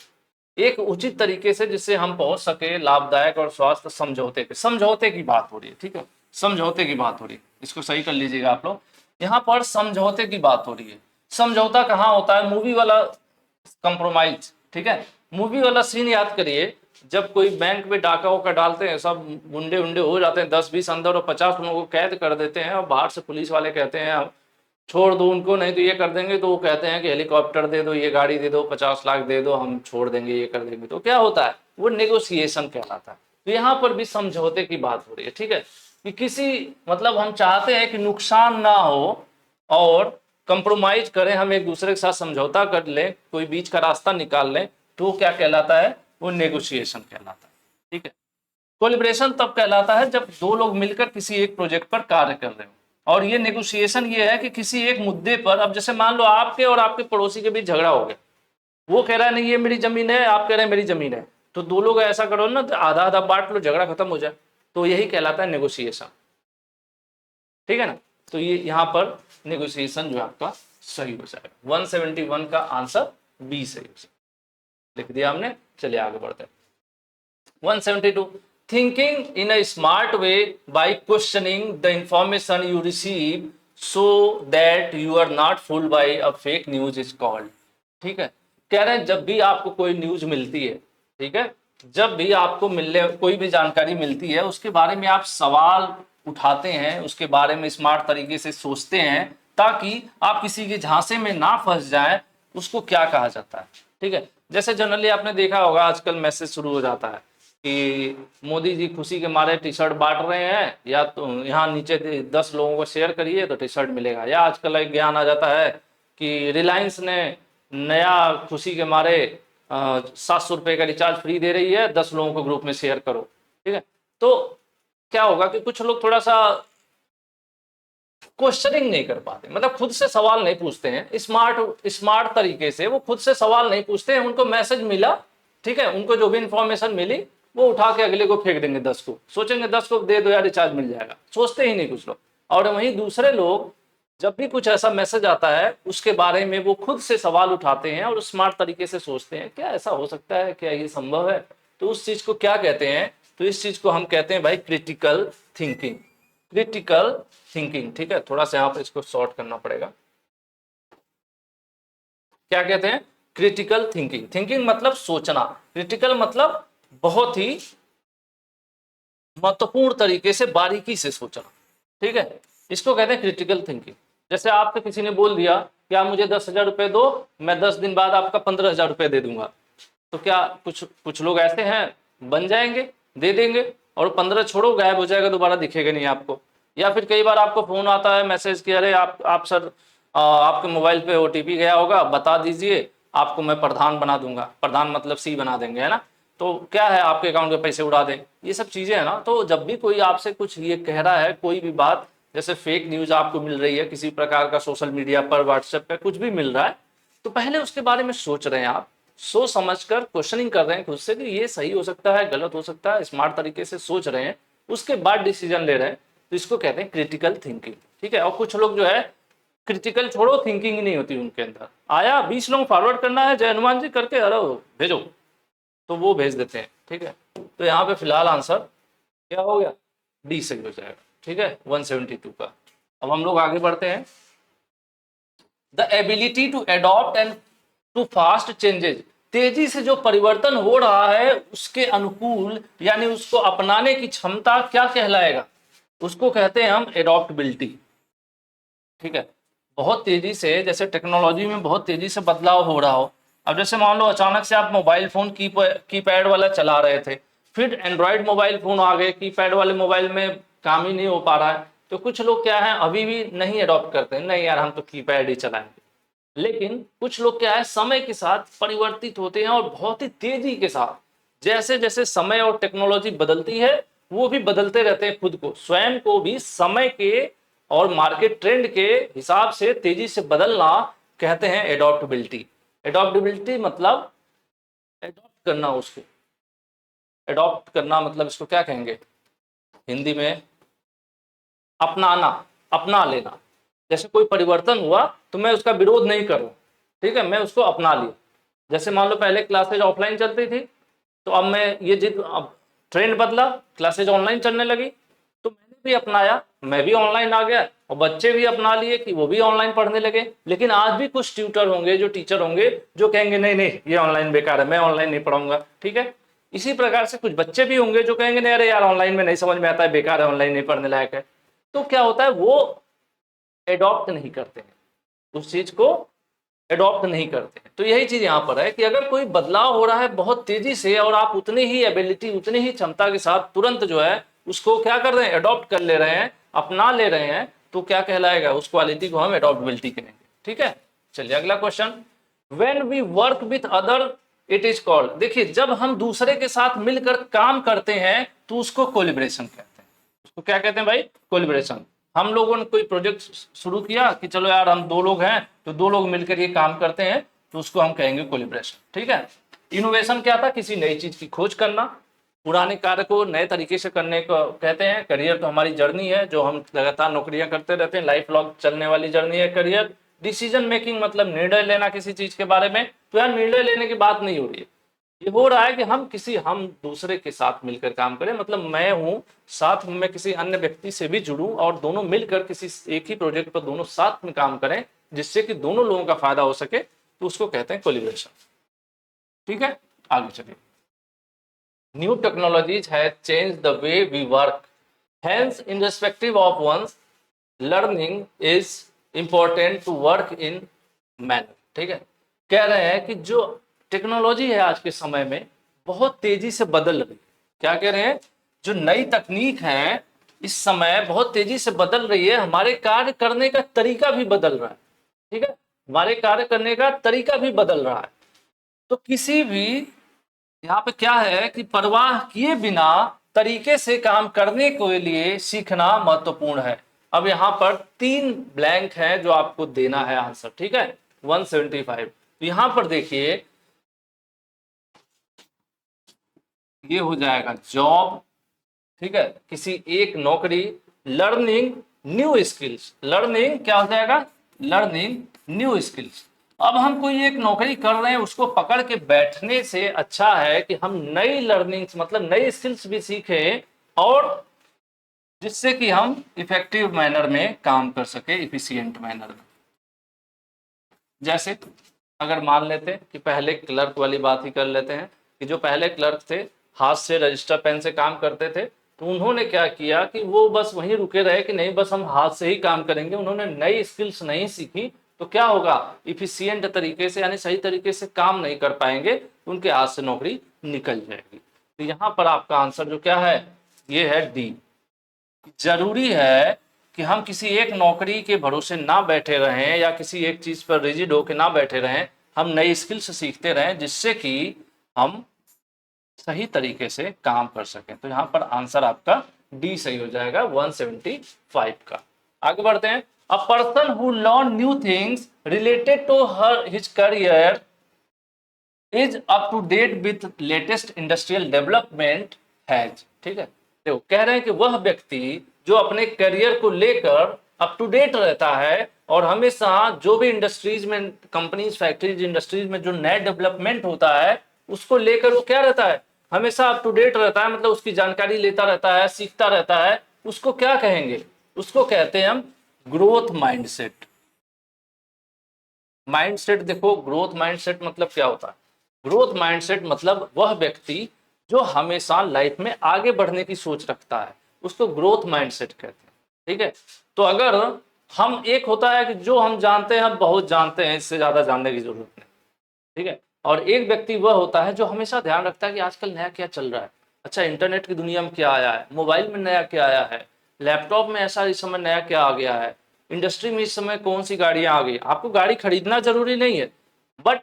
एक उचित तरीके से जिससे हम पहुंच सके लाभदायक और स्वास्थ्य समझौते पे, समझौते की बात हो रही है, ठीक है, समझौते की बात हो रही है, इसको सही कर लीजिएगा आप लोग, यहाँ पर समझौते की बात हो रही है। समझौता कहाँ होता है, मूवी वाला कंप्रोमाइज, ठीक है, मूवी वाला सीन याद करिए, जब कोई बैंक में डाका वाका डालते हैं, सब गुंडे उंडे हो जाते हैं, 10-20 अंदर और 50 लोगों को कैद कर देते हैं, और बाहर से पुलिस वाले कहते हैं छोड़ दो उनको, नहीं तो ये कर देंगे, तो वो कहते हैं कि हेलीकॉप्टर दे दो, ये गाड़ी दे दो, 50 लाख दे दो, हम छोड़ देंगे, ये कर देंगे। तो क्या होता है, वो नेगोशिएशन कहलाता है। तो यहाँ पर भी समझौते की बात हो रही है, ठीक है, कि किसी मतलब हम चाहते हैं कि नुकसान ना हो और कंप्रोमाइज करें, हम एक दूसरे के साथ समझौता कर लें, कोई बीच का रास्ता निकाल लें, तो क्या कहलाता है, वो नेगोशिएशन कहलाता है, ठीक है। कोलिब्रेशन तब कहलाता है जब दो लोग मिलकर किसी एक प्रोजेक्ट पर कार्य कर रहे हो, और ये नेगोशिएशन ये है कि किसी एक मुद्दे पर, अब जैसे मान लो आपके और आपके पड़ोसी के बीच झगड़ा हो गया, वो कह रहा है नहीं ये मेरी जमीन है, आप कह रहे हैं मेरी जमीन है, तो दो लोग ऐसा करो ना, आधा आधा बांट लो, झगड़ा खत्म हो जाए, तो यही कहलाता है नेगोशिएशन, ठीक है ना। तो ये यहाँ पर नेगोशिएशन जो आपका सही हो जाएगा, 171 का आंसर बी सही हो जाएगा, लिख दिया हमने। चलिए आगे बढ़ते हैं। 172, thinking in a smart way by questioning the information you receive so that you are not fooled by a fake news is called, ठीक है। कह रहे हैं जब भी आपको कोई न्यूज मिलती है, ठीक है, जब भी आपको मिलने कोई भी जानकारी मिलती है, उसके बारे में आप सवाल उठाते हैं, उसके बारे में स्मार्ट तरीके से सोचते हैं, ताकि आप किसी के झांसे में ना फंस जाएं, उसको क्या कहा जाता है, ठीक है। जैसे जनरली आपने देखा होगा आजकल मैसेज शुरू हो जाता है कि मोदी जी खुशी के मारे टी शर्ट बांट रहे हैं, या तो यहाँ नीचे 10 लोगों को शेयर करिए तो टी शर्ट मिलेगा। या आजकल एक ज्ञान आ जाता है कि रिलायंस ने नया खुशी के मारे 700 रुपये का रिचार्ज फ्री दे रही है, 10 लोगों को ग्रुप में शेयर करो। ठीक है, तो क्या होगा कि कुछ लोग थोड़ा सा क्वेश्चनिंग नहीं कर पाते, मतलब खुद से सवाल नहीं पूछते हैं स्मार्ट तरीके से। वो खुद से सवाल नहीं पूछते हैं, उनको मैसेज मिला, ठीक है, उनको जो भी इंफॉर्मेशन मिली वो उठा के अगले को फेंक देंगे, 10 को सोचेंगे 10 को दे दो यार रिचार्ज मिल जाएगा, सोचते ही नहीं कुछ लोग। और वहीं दूसरे लोग जब भी कुछ ऐसा मैसेज आता है उसके बारे में वो खुद से सवाल उठाते हैं और स्मार्ट तरीके से सोचते हैं क्या ऐसा हो सकता है, क्या ये संभव है। तो उस चीज को क्या कहते हैं, तो इस चीज को हम कहते हैं भाई क्रिटिकल थिंकिंग। क्रिटिकल थिंकिंग, ठीक है, थोड़ा सा यहाँ पर इसको शॉर्ट करना पड़ेगा। क्या कहते हैं, क्रिटिकल थिंकिंग। थिंकिंग मतलब सोचना, क्रिटिकल मतलब बहुत ही महत्वपूर्ण तरीके से बारीकी से सोचना, ठीक है, इसको कहते हैं क्रिटिकल थिंकिंग। जैसे आपसे किसी ने बोल दिया कि आप मुझे 10,000 रुपए दो, मैं 10 दिन बाद आपका 15,000 रुपए दे दूंगा, तो क्या कुछ लोग ऐसे हैं बन जाएंगे, दे देंगे, और 15 छोड़ो गायब हो जाएगा, दोबारा दिखेगा नहीं आपको। या फिर कई बार आपको फोन आता है मैसेज कि अरे आप सर आपके मोबाइल पे OTP गया होगा, बता दीजिए, आपको मैं प्रधान बना दूंगा। प्रधान मतलब सी बना देंगे, है ना, तो क्या है आपके अकाउंट के पैसे उड़ा दें, ये सब चीजें है ना। तो जब भी कोई आपसे कुछ ये कह रहा है, कोई भी बात, जैसे फेक न्यूज आपको मिल रही है किसी प्रकार का, सोशल मीडिया पर, व्हाट्सएप पे कुछ भी मिल रहा है, तो पहले उसके बारे में सोच रहे हैं आप, सोच समझकर क्वेश्चनिंग कर रहे हैं खुद से कि ये सही हो सकता है, गलत हो सकता है, स्मार्ट तरीके से सोच रहे हैं, उसके बाद डिसीजन ले रहे हैं, तो इसको कहते हैं क्रिटिकल थिंकिंग, ठीक है। और कुछ लोग जो है क्रिटिकल छोड़ो, थिंकिंग ही नहीं होती उनके अंदर, आया 20 लोग फॉरवर्ड करना है जय हनुमान जी करके, अरे भेजो, तो वो भेज देते हैं, ठीक है। तो यहाँ पे फिलहाल आंसर क्या हो गया, डी सही हो जाएगा, ठीक है, 172 का। अब हम लोग आगे बढ़ते हैं। The ability to adopt and to fast changes, तेजी से जो परिवर्तन हो रहा है उसके अनुकूल यानी उसको अपनाने की क्षमता क्या कहलाएगा, उसको कहते हैं हम एडॉप्टेबिलिटी, ठीक है। बहुत तेजी से, जैसे टेक्नोलॉजी में बहुत तेजी से बदलाव हो रहा हो। अब जैसे मान लो अचानक से आप मोबाइल फोन कीपैड वाला चला रहे थे, फिर एंड्रॉइड मोबाइल फोन आ गए, कीपैड वाले मोबाइल में काम ही नहीं हो पा रहा है, तो कुछ लोग क्या है अभी भी नहीं अडॉप्ट करते हैं, नहीं यार हम तो कीपैड ही चलाएंगे। लेकिन कुछ लोग क्या है समय के साथ परिवर्तित होते हैं और बहुत ही तेजी के साथ, जैसे जैसे समय और टेक्नोलॉजी बदलती है वो भी बदलते रहते हैं, खुद को स्वयं को भी समय के और मार्केट ट्रेंड के हिसाब से तेजी से बदलना कहते हैं एडॉप्टेबिलिटी। एडॉप्टेबिलिटी मतलब एडॉप्ट करना, उसको एडॉप्ट करना मतलब इसको क्या कहेंगे हिंदी में, अपनाना, अपना लेना। जैसे कोई परिवर्तन हुआ तो मैं उसका विरोध नहीं करूं, ठीक है, मैं उसको अपना लिया। जैसे मान लो पहले क्लासेज ऑफलाइन चलती थी, तो अब मैं ये जिद, अब ट्रेंड बदला, क्लासेज ऑनलाइन चलने लगी, तो मैंने भी अपनाया, मैं भी ऑनलाइन आ गया, और बच्चे भी अपना लिए कि वो भी ऑनलाइन पढ़ने लगे। लेकिन आज भी कुछ ट्यूटर होंगे, जो टीचर होंगे, जो कहेंगे नहीं नहीं ये ऑनलाइन बेकार है, मैं ऑनलाइन नहीं पढ़ाऊंगा, ठीक है। इसी प्रकार से कुछ बच्चे भी होंगे जो कहेंगे नहीं अरे यार ऑनलाइन में नहीं समझ में आता है, बेकार है, ऑनलाइन नहीं पढ़ने लायक है। तो क्या होता है, वो एडॉप्ट नहीं करते हैं, उस चीज को एडॉप्ट नहीं करते हैं। तो यही चीज यहाँ पर है कि अगर कोई बदलाव हो रहा है बहुत तेजी से और आप उतनी ही एबिलिटी, उतनी ही क्षमता के साथ तुरंत जो है उसको क्या कर रहे हैं, एडॉप्ट कर ले रहे हैं, अपना ले रहे हैं, तो क्या कहलाएगा, उस क्वालिटी को हम एडॉप्टेबिलिटी कहेंगे, ठीक है। चलिए अगला question, when we work with other it is called. देखिए जब हम दूसरे के साथ मिलकर काम करते हैं तो उसको कोलिब्रेशन कहते हैं। उसको क्या कहते हैं भाई, कोलिब्रेशन। हम लोगों ने कोई प्रोजेक्ट शुरू किया कि चलो यार हम 2 लोग हैं तो 2 लोग मिलकर ये काम करते हैं, तो उसको हम कहेंगे कोलिब्रेशन, ठीक है। इनोवेशन क्या था, किसी नई चीज की खोज करना, पुराने कार्य को नए तरीके से करने को कहते हैं। करियर तो हमारी जर्नी है, जो हम लगातार नौकरियां करते रहते हैं, लाइफ लॉन्ग चलने वाली जर्नी है करियर। डिसीजन मेकिंग मतलब निर्णय लेना किसी चीज के बारे में, तो यार निर्णय लेने की बात नहीं हो रही है, ये हो रहा है कि हम दूसरे के साथ मिलकर काम करें, मतलब मैं हूं साथ में किसी अन्य व्यक्ति से भी जुड़ूं और दोनों मिलकर किसी एक ही प्रोजेक्ट पर दोनों साथ में काम करें, जिससे कि दोनों लोगों का फायदा हो सके, तो उसको कहते हैं कोलिब्रेशन, ठीक है। आगे चलिए, new technologies have changed the way we work, hence irrespective of one's learning is important to work in manner, ठीक है। कह रहे हैं कि जो टेक्नोलॉजी है आज के समय में बहुत तेजी से बदल रही है, क्या कह रहे हैं, जो नई तकनीक है इस समय बहुत तेजी से बदल रही है, हमारे कार्य करने का तरीका भी बदल रहा है। ठीक है, हमारे कार्य करने का तरीका भी बदल रहा है। तो किसी भी यहाँ पे क्या है कि परवाह किए बिना तरीके से काम करने के लिए सीखना महत्वपूर्ण है। अब यहाँ पर 3 ब्लैंक हैं जो आपको देना है आंसर। ठीक है, 175। तो यहाँ पर देखिए, ये हो जाएगा जॉब, ठीक है, किसी एक नौकरी, लर्निंग न्यू स्किल्स, लर्निंग क्या हो जाएगा, लर्निंग न्यू स्किल्स। अब हम कोई एक नौकरी कर रहे हैं, उसको पकड़ के बैठने से अच्छा है कि हम नई लर्निंग्स मतलब नई स्किल्स भी सीखें, और जिससे कि हम इफेक्टिव मैनर में काम कर सके, इफिशिएंट मैनर में। जैसे अगर मान लेते हैं कि पहले क्लर्क वाली बात ही कर लेते हैं, कि जो पहले क्लर्क थे हाथ से रजिस्टर पेन से काम करते थे, तो उन्होंने क्या किया कि वो बस वहीं रुके रहे कि नहीं बस हम हाथ से ही काम करेंगे, उन्होंने नई स्किल्स नहीं सीखी, तो क्या होगा, इफिशिएंट तरीके से यानी सही तरीके से काम नहीं कर पाएंगे, उनके हाथ से नौकरी निकल जाएगी। तो यहाँ पर आपका आंसर जो क्या है, ये है डी। जरूरी है कि हम किसी एक नौकरी के भरोसे ना बैठे रहें या किसी एक चीज पर रिजिड होकर ना बैठे रहें, हम नई स्किल्स सीखते रहें जिससे कि हम सही तरीके से काम कर सकें। तो यहाँ पर आंसर आपका डी सही हो जाएगा 175 का। आगे बढ़ते हैं। A person who learn new things related to her his career is up to date with latest industrial development has. ठीक है, देखो कह रहे हैं कि वह व्यक्ति जो अपने करियर को लेकर अप टू डेट रहता है और हमेशा जो भी इंडस्ट्रीज में, कंपनीज, फैक्ट्रीज, इंडस्ट्रीज में जो नया डेवलपमेंट होता है उसको लेकर वो क्या रहता है, हमेशा अप टू डेट रहता है, मतलब उसकी जानकारी लेता रहता है, सीखता रहता है, उसको क्या कहेंगे, उसको कहते हैं हम ग्रोथ माइंडसेट। माइंडसेट देखो, ग्रोथ माइंडसेट मतलब क्या होता है, ग्रोथ माइंडसेट मतलब वह व्यक्ति जो हमेशा लाइफ में आगे बढ़ने की सोच रखता है, उसको ग्रोथ माइंडसेट कहते हैं। ठीक है, तो अगर हम, एक होता है कि जो हम जानते हैं, हम बहुत जानते हैं, इससे ज्यादा जानने की जरूरत नहीं। ठीक है, और एक व्यक्ति वह होता है जो हमेशा ध्यान रखता है कि आजकल नया क्या चल रहा है, अच्छा इंटरनेट की दुनिया में क्या आया है, मोबाइल में नया क्या आया है, लैपटॉप में ऐसा इस समय नया क्या आ गया है, इंडस्ट्री में इस समय कौन सी गाड़ियां आ गई। आपको गाड़ी खरीदना जरूरी नहीं है, बट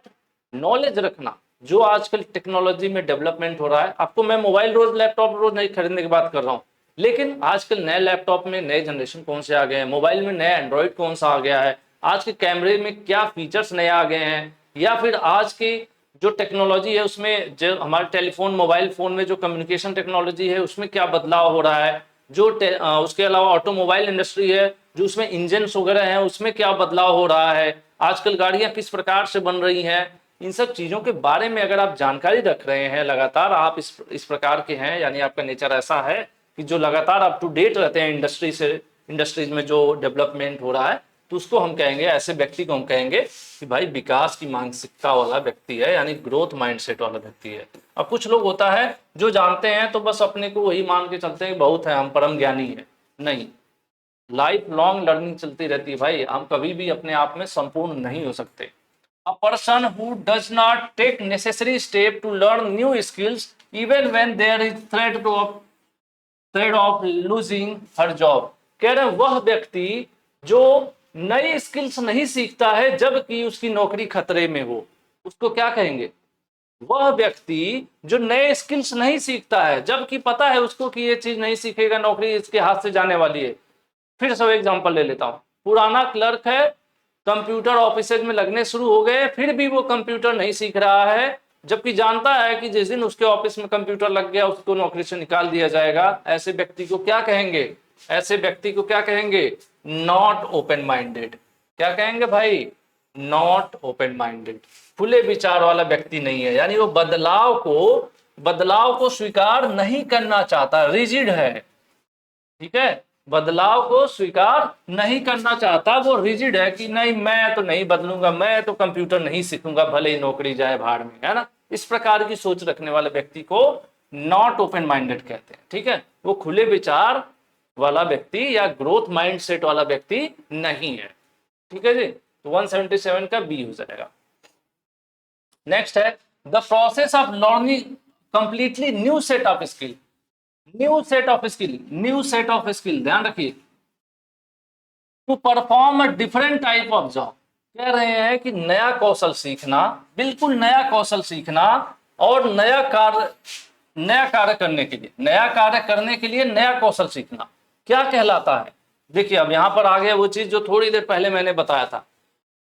नॉलेज रखना जो आजकल टेक्नोलॉजी में डेवलपमेंट हो रहा है। आपको मैं मोबाइल रोज, लैपटॉप रोज नहीं खरीदने की बात कर रहा हूँ, लेकिन आजकल नए लैपटॉप में नए जनरेशन कौन से आ गए हैं, मोबाइल में नया एंड्रॉइड कौन सा आ गया है, आज के कैमरे में क्या फीचर्स नए आ गए हैं, या फिर आज की जो टेक्नोलॉजी है उसमें, जो हमारे टेलीफोन, मोबाइल फोन में जो कम्युनिकेशन टेक्नोलॉजी है उसमें क्या बदलाव हो रहा है, जो उसके अलावा ऑटोमोबाइल इंडस्ट्री है जो उसमें इंजन वगैरह हैं उसमें क्या बदलाव हो रहा है, आजकल गाड़ियां किस प्रकार से बन रही हैं, इन सब चीजों के बारे में अगर आप जानकारी रख रहे हैं, लगातार आप इस प्रकार के हैं, यानी आपका नेचर ऐसा है कि जो लगातार अप टू डेट रहते हैं इंडस्ट्री से, इंडस्ट्रीज में जो डेवलपमेंट हो रहा है, तो उसको हम कहेंगे, ऐसे व्यक्ति को हम कहेंगे कि भाई विकास की मानसिकता वाला व्यक्ति है, यानी ग्रोथ माइंडसेट वाला व्यक्ति है। अब कुछ लोग होता है जो जानते हैं तो बस अपने को वही मान के चलते हैं, बहुत है, हम परम ज्ञानी है। नहीं, लाइफ लॉन्ग लर्निंग चलती रहती है भाई, हम कभी भी अपने आप में संपूर्ण नहीं हो सकते। A person who does not take necessary step to learn new skills even when there is threat of losing her job. कह रहे हैं वह व्यक्ति जो नई स्किल्स नहीं सीखता है जबकि उसकी नौकरी खतरे में हो, उसको क्या कहेंगे, वह व्यक्ति जो नए स्किल्स नहीं सीखता है जबकि पता है उसको कि ये चीज नहीं सीखेगा नौकरी इसके हाथ से जाने वाली है। फिर सब एग्जांपल ले लेता हूं, पुराना क्लर्क है, कंप्यूटर ऑफिसेज में लगने शुरू हो गए, फिर भी वो कंप्यूटर नहीं सीख रहा है, जबकि जानता है कि जिस दिन उसके ऑफिस में कंप्यूटर लग गया उसको नौकरी से निकाल दिया जाएगा। ऐसे व्यक्ति को क्या कहेंगे, ऐसे व्यक्ति को क्या कहेंगे, नॉट ओपन माइंडेड। क्या कहेंगे भाई, नॉट ओपन माइंडेड, खुले विचार वाला व्यक्ति नहीं है, यानी वो बदलाव को स्वीकार नहीं करना चाहता, रिजिड है। ठीक है, बदलाव को स्वीकार नहीं करना चाहता, वो रिजिड है कि नहीं मैं तो नहीं बदलूंगा, मैं तो कंप्यूटर नहीं सीखूंगा भले ही नौकरी जाए भाड़ में, है ना। इस प्रकार की सोच रखने वाले व्यक्ति को नॉट ओपन माइंडेड कहते हैं। ठीक है, वो खुले विचार वाला व्यक्ति या ग्रोथ माइंडसेट वाला व्यक्ति नहीं है। ठीक है जी, तो 177 का बी हो जाएगा। नेक्स्ट है the process of learning completely new set of skill. New set of skill, new set of skill, ध्यान रखिए, to perform a different type of job. कह रहे हैं कि नया कौशल सीखना, बिल्कुल नया कौशल सीखना, और नया कार्य करने के लिए, नया कार्य करने के लिए नया कौशल सीखना क्या कहलाता है। देखिए अब यहां पर आ गया वो चीज जो थोड़ी देर पहले मैंने बताया था,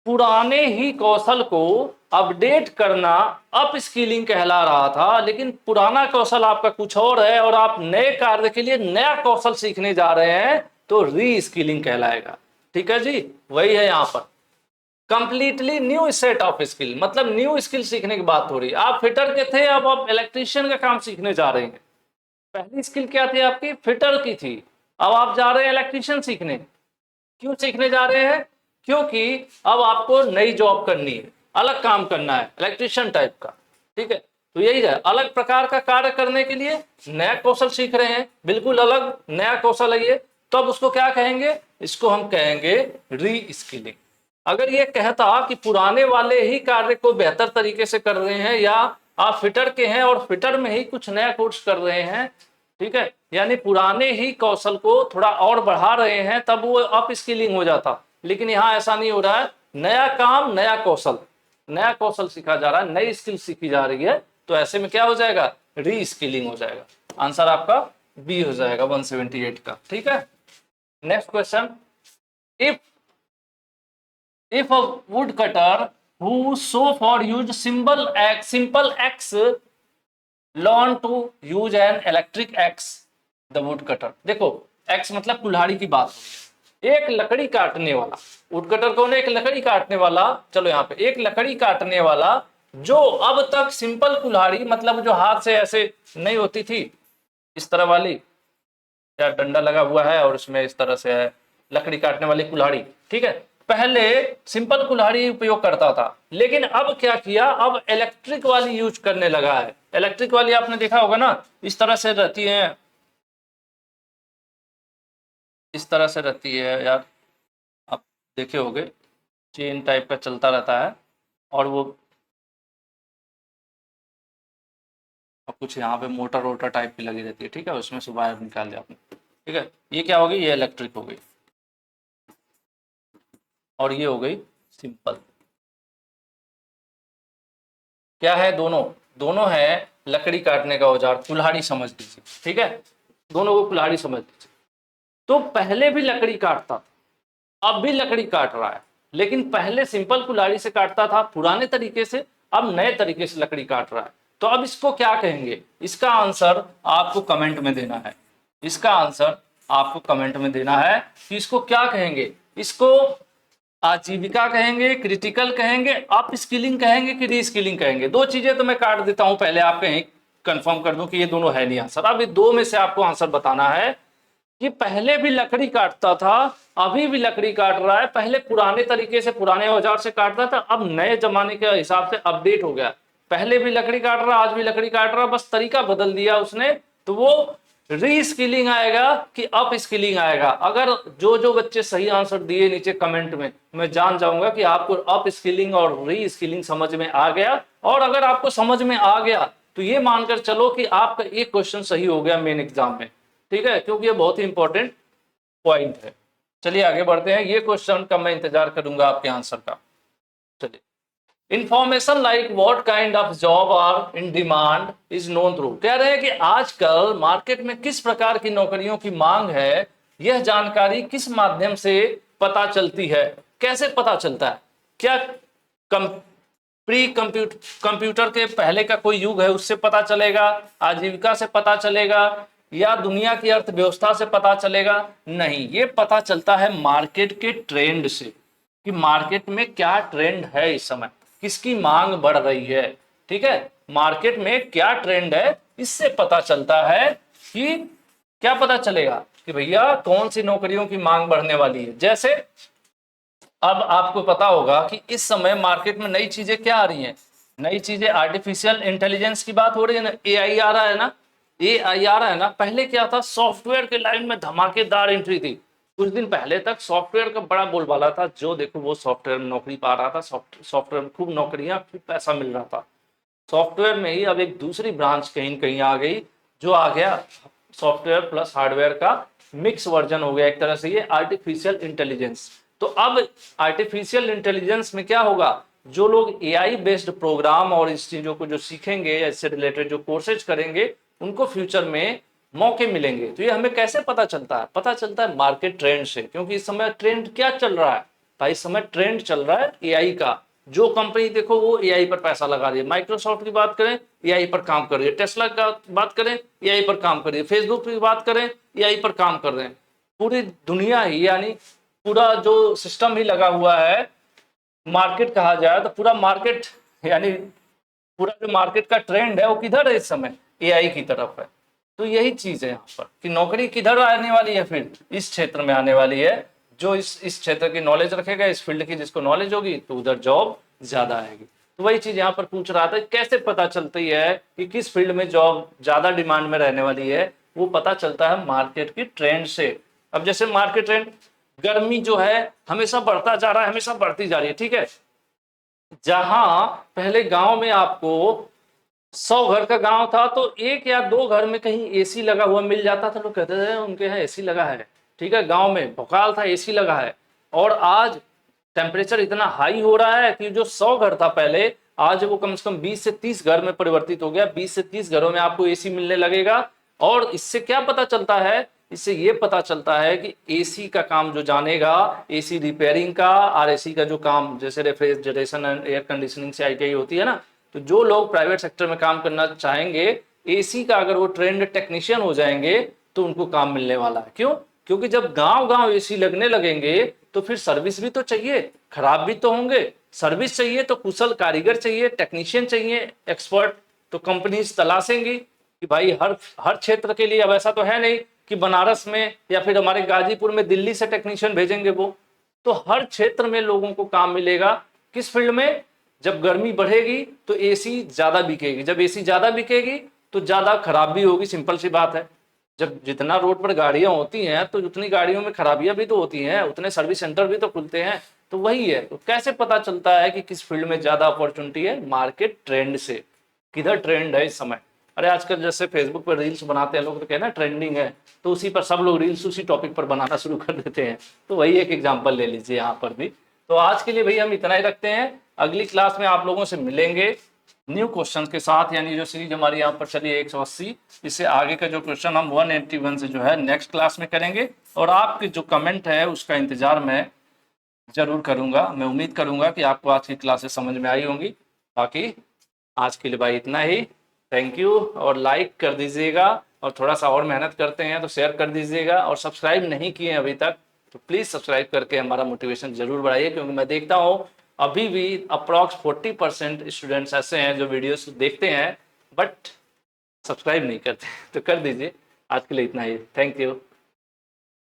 पुराने ही कौशल को अपडेट करना अप स्किलिंग कहला रहा था, लेकिन पुराना कौशल आपका कुछ और है और आप नए कार्य के लिए नया कौशल सीखने जा रहे हैं तो री स्किलिंग कहलाएगा। ठीक है जी, वही है यहां पर completely new set of skill, मतलब न्यू स्किल सीखने की बात हो रही है। आप फिटर के थे, अब आप इलेक्ट्रीशियन का काम सीखने जा रहे हैं। पहली स्किल क्या थी आपकी, फिटर की थी, अब आप जा रहे हैं इलेक्ट्रीशियन सीखने। क्यों सीखने जा रहे हैं, क्योंकि अब आपको नई जॉब करनी है, अलग काम करना है, इलेक्ट्रीशियन टाइप का। ठीक है, तो यही है, अलग प्रकार का कार्य करने के लिए नया कौशल सीख रहे हैं, बिल्कुल अलग नया कौशल है ये, तो अब उसको क्या कहेंगे, इसको हम कहेंगे री स्किलिंग। अगर ये कहता कि पुराने वाले ही कार्य को बेहतर तरीके से कर रहे हैं, या आप फिटर के हैं और फिटर में ही कुछ नया कोर्स कर रहे हैं, ठीक है, यानी पुराने ही कौशल को थोड़ा और बढ़ा रहे हैं, तब वो अप स्किलिंग हो जाता। लेकिन यहाँ ऐसा नहीं हो रहा है, नया काम नया कौशल, नया कौशल सीखा जा रहा है, नई स्किल सीखी जा रही है, तो ऐसे में क्या हो जाएगा, री स्किलिंग हो जाएगा। आंसर आपका बी हो जाएगा 178 का। ठीक है, next question, if if a woodcutter who so far used simple axe learn to use an electric axe, the woodcutter, देखो एक्स मतलब कुल्हाड़ी की बात हो रही है, एक लकड़ी काटने वाला, वुडकटर कौन है, एक लकड़ी काटने वाला, चलो यहाँ पे एक लकड़ी काटने वाला जो अब तक सिंपल कुल्हाड़ी, मतलब जो हाथ से ऐसे नहीं होती थी, इस तरह वाली, या डंडा लगा हुआ है और उसमें इस तरह से है लकड़ी काटने वाली कुल्हाड़ी, ठीक है, पहले सिंपल कुल्हाड़ी उपयोग करता था, लेकिन अब क्या किया, अब इलेक्ट्रिक वाली यूज करने लगा है। इलेक्ट्रिक वाली आपने देखा होगा ना, इस तरह से रहती है, इस तरह से रहती है यार, आप देखे होंगे, चेन टाइप का चलता रहता है, और वो कुछ यहाँ पे मोटर वोटर टाइप की लगी रहती है, ठीक है, उसमें से वायर निकाल दिया आपने, ठीक है, ये क्या हो गई, ये इलेक्ट्रिक हो गई, और ये हो गई सिंपल। क्या है, दोनों दोनों है लकड़ी काटने का औजार, कुल्हाड़ी समझ लीजिए, ठीक है, दोनों को कुल्हाड़ी समझ लीजिए। तो पहले भी लकड़ी काटता था, अब भी लकड़ी काट रहा है, लेकिन पहले सिंपल कुल्हाड़ी से काटता था पुराने तरीके से, अब नए तरीके से लकड़ी काट रहा है। तो अब इसको क्या कहेंगे, इसका आंसर आपको कमेंट में देना है, इसका आंसर आपको कमेंट में देना है कि इसको क्या कहेंगे, इसको आजीविका कहेंगे, क्रिटिकल कहेंगे, अप स्किलिंग कहेंगे कि री स्किलिंग कहेंगे। दो चीजें तो मैं काट देता हूं, पहले आप कहें कंफर्म कर दूं कि ये दोनों है नहीं आंसर। अब ये दो में से आपको आंसर बताना है कि पहले भी लकड़ी काटता था, अभी भी लकड़ी काट रहा है, पहले पुराने तरीके से पुराने औजार से काटता था, अब नए जमाने के हिसाब से अपडेट हो गया, पहले भी लकड़ी काट रहा, आज भी लकड़ी काट रहा, बस तरीका बदल दिया उसने, तो वो री स्किलिंग आएगा कि अप स्किलिंग आएगा। अगर जो जो बच्चे सही आंसर दिए नीचे कमेंट में, मैं जान जाऊंगा कि आपको अप स्किलिंग और री स्किलिंग समझ में आ गया, और अगर आपको समझ में आ गया तो ये मानकर चलो कि आपका एक क्वेश्चन सही हो गया मेन एग्जाम में, ठीक है, क्योंकि ये बहुत ही इंपॉर्टेंट पॉइंट है। चलिए आगे बढ़ते हैं, ये क्वेश्चन का मैं इंतजार करूंगा आपके आंसर का। चलिए, information like what kind of job are in demand is known through, कह रहे हैं कि आजकल मार्केट में किस प्रकार की नौकरियों की मांग है, यह जानकारी किस माध्यम से पता चलती है, कैसे पता चलता है, क्या कंप्यूटर के पहले का कोई युग है उससे पता चलेगा, आजीविका से पता चलेगा, या दुनिया की अर्थव्यवस्था से पता चलेगा, नहीं, ये पता चलता है मार्केट के ट्रेंड से, कि मार्केट में क्या ट्रेंड है, इस समय किसकी मांग बढ़ रही है, ठीक है, मार्केट में क्या ट्रेंड है, इससे पता चलता है कि क्या पता चलेगा कि भैया कौन सी नौकरियों की मांग बढ़ने वाली है। जैसे अब आपको पता होगा कि इस समय मार्केट में नई चीजें क्या आ रही हैं, नई चीजें आर्टिफिशियल इंटेलिजेंस की बात हो रही है ना, एआई आ रहा है ना, एआई आ रहा है ना, पहले क्या था, सॉफ्टवेयर के लाइन में धमाकेदार एंट्री थी, कुछ दिन पहले तक सॉफ्टवेयर का बड़ा बोलबाला था, जो देखो वो सॉफ्टवेयर में नौकरी पा रहा था, सॉफ्टवेयर में खूब नौकरियां, खूब पैसा मिल रहा था। सॉफ्टवेयर में ही अब एक दूसरी ब्रांच कहीं कहीं आ गई, जो आ गया सॉफ्टवेयर प्लस हार्डवेयर का मिक्स वर्जन हो गया एक तरह से ये आर्टिफिशियल इंटेलिजेंस। तो अब आर्टिफिशियल इंटेलिजेंस में क्या होगा, जो लोग एआई बेस्ड प्रोग्राम और इस चीजों को जो सीखेंगे, इससे रिलेटेड जो कोर्सेज करेंगे, उनको फ्यूचर में मौके मिलेंगे। तो ये हमें कैसे पता चलता है, पता चलता है मार्केट ट्रेंड से, क्योंकि इस समय ट्रेंड क्या चल रहा है भाई, इस समय ट्रेंड चल रहा है एआई का। जो कंपनी देखो वो एआई पर पैसा लगा रही है, माइक्रोसॉफ्ट की बात करें एआई पर काम कर रही है, टेस्ला का बात करें एआई पर काम कर रही है, फेसबुक की बात करें एआई पर काम कर रहे हैं। पूरी दुनिया ही, यानी पूरा जो सिस्टम ही लगा हुआ है। मार्केट कहा जाए तो पूरा मार्केट, यानी पूरा जो मार्केट का ट्रेंड है वो किधर है इस समय, एआई की तरफ है। तो यही चीज है यहाँ पर कि नौकरी किधर आने वाली है, फिर इस क्षेत्र में आने वाली है। जो इस क्षेत्र की नॉलेज रखेगा, इस फील्ड की जिसको नॉलेज होगी, तो उधर जॉब ज्यादा आएगी। तो वही चीज यहाँ पर पूछ रहा था, कैसे पता चलती है कि किस फील्ड में जॉब ज्यादा डिमांड में रहने वाली है। वो पता चलता है मार्केट की ट्रेंड से। अब जैसे मार्केट ट्रेंड, गर्मी जो है हमेशा बढ़ता जा रहा है, हमेशा बढ़ती जा रही है, ठीक है। जहां पहले गांव में आपको 100 घर का गांव था तो 1 या 2 घर में कहीं एसी लगा हुआ मिल जाता था, लोग कहते थे उनके यहाँ एसी लगा है, ठीक है, गांव में भोकाल था एसी लगा है। और आज टेम्परेचर इतना हाई हो रहा है कि जो 100 घर था पहले, आज वो कम से कम 20 से 30 घर में परिवर्तित हो गया। 20 से 30 घरों में आपको एसी मिलने लगेगा। और इससे क्या पता चलता है, इससे ये पता चलता है कि एसी का काम जो जानेगा, एसी रिपेयरिंग का और एसी का जो काम, जैसे रेफ्रिजरेशन एंड एयर कंडीशनिंग से आईटीआई होती है ना, तो जो लोग प्राइवेट सेक्टर में काम करना चाहेंगे, एसी का अगर वो ट्रेंड टेक्नीशियन हो जाएंगे तो उनको काम मिलने वाला है। क्यों? क्योंकि जब गांव गांव एसी लगने लगेंगे तो फिर सर्विस भी तो चाहिए, खराब भी तो होंगे, सर्विस चाहिए तो कुशल कारीगर चाहिए, टेक्नीशियन चाहिए, एक्सपर्ट। तो कंपनीज तलाशेंगी कि भाई हर क्षेत्र के लिए। अब ऐसा तो है नहीं कि बनारस में या फिर हमारे गाजीपुर में दिल्ली से टेक्नीशियन भेजेंगे वो, तो हर क्षेत्र में लोगों को काम मिलेगा। किस फील्ड में? जब गर्मी बढ़ेगी तो एसी ज्यादा बिकेगी, जब एसी ज्यादा बिकेगी तो ज्यादा खराब भी होगी, सिंपल सी बात है। जब जितना रोड पर गाड़ियां होती हैं तो उतनी गाड़ियों में खराबियां भी तो होती हैं, उतने सर्विस सेंटर भी तो खुलते हैं। तो वही है। तो कैसे पता चलता है कि किस फील्ड में ज्यादा अपॉर्चुनिटी है? मार्केट ट्रेंड से, किधर ट्रेंड है इस समय। अरे आजकल जैसे फेसबुक पर रील्स बनाते हैं लोग, तो कहना ट्रेंडिंग है, तो उसी पर सब लोग रील्स उसी टॉपिक पर बनाना शुरू कर देते हैं। तो वही एक एग्जांपल ले लीजिए यहाँ पर भी। तो आज के लिए भैया हम इतना ही रखते हैं। अगली क्लास में आप लोगों से मिलेंगे न्यू क्वेश्चन के साथ, यानी जो सीरीज हमारी यहाँ पर चली है 180, इससे आगे का जो क्वेश्चन हम 181 से जो है नेक्स्ट क्लास में करेंगे। और आपके जो कमेंट है उसका इंतजार मैं जरूर करूंगा। मैं उम्मीद करूंगा कि आपको आज की क्लासेस समझ में आई होंगी। बाकी आज के लिए भाई इतना ही। Thank you. और लाइक कर दीजिएगा, और थोड़ा सा और मेहनत करते हैं तो शेयर कर दीजिएगा। और सब्सक्राइब नहीं किए अभी तक तो प्लीज़ सब्सक्राइब करके हमारा मोटिवेशन जरूर बढ़ाइए, क्योंकि मैं देखता हूँ अभी भी अप्रॉक्स 40% स्टूडेंट्स ऐसे हैं जो वीडियोस देखते हैं बट सब्सक्राइब नहीं करते। तो कर दीजिए। आज के लिए इतना ही। Thank you.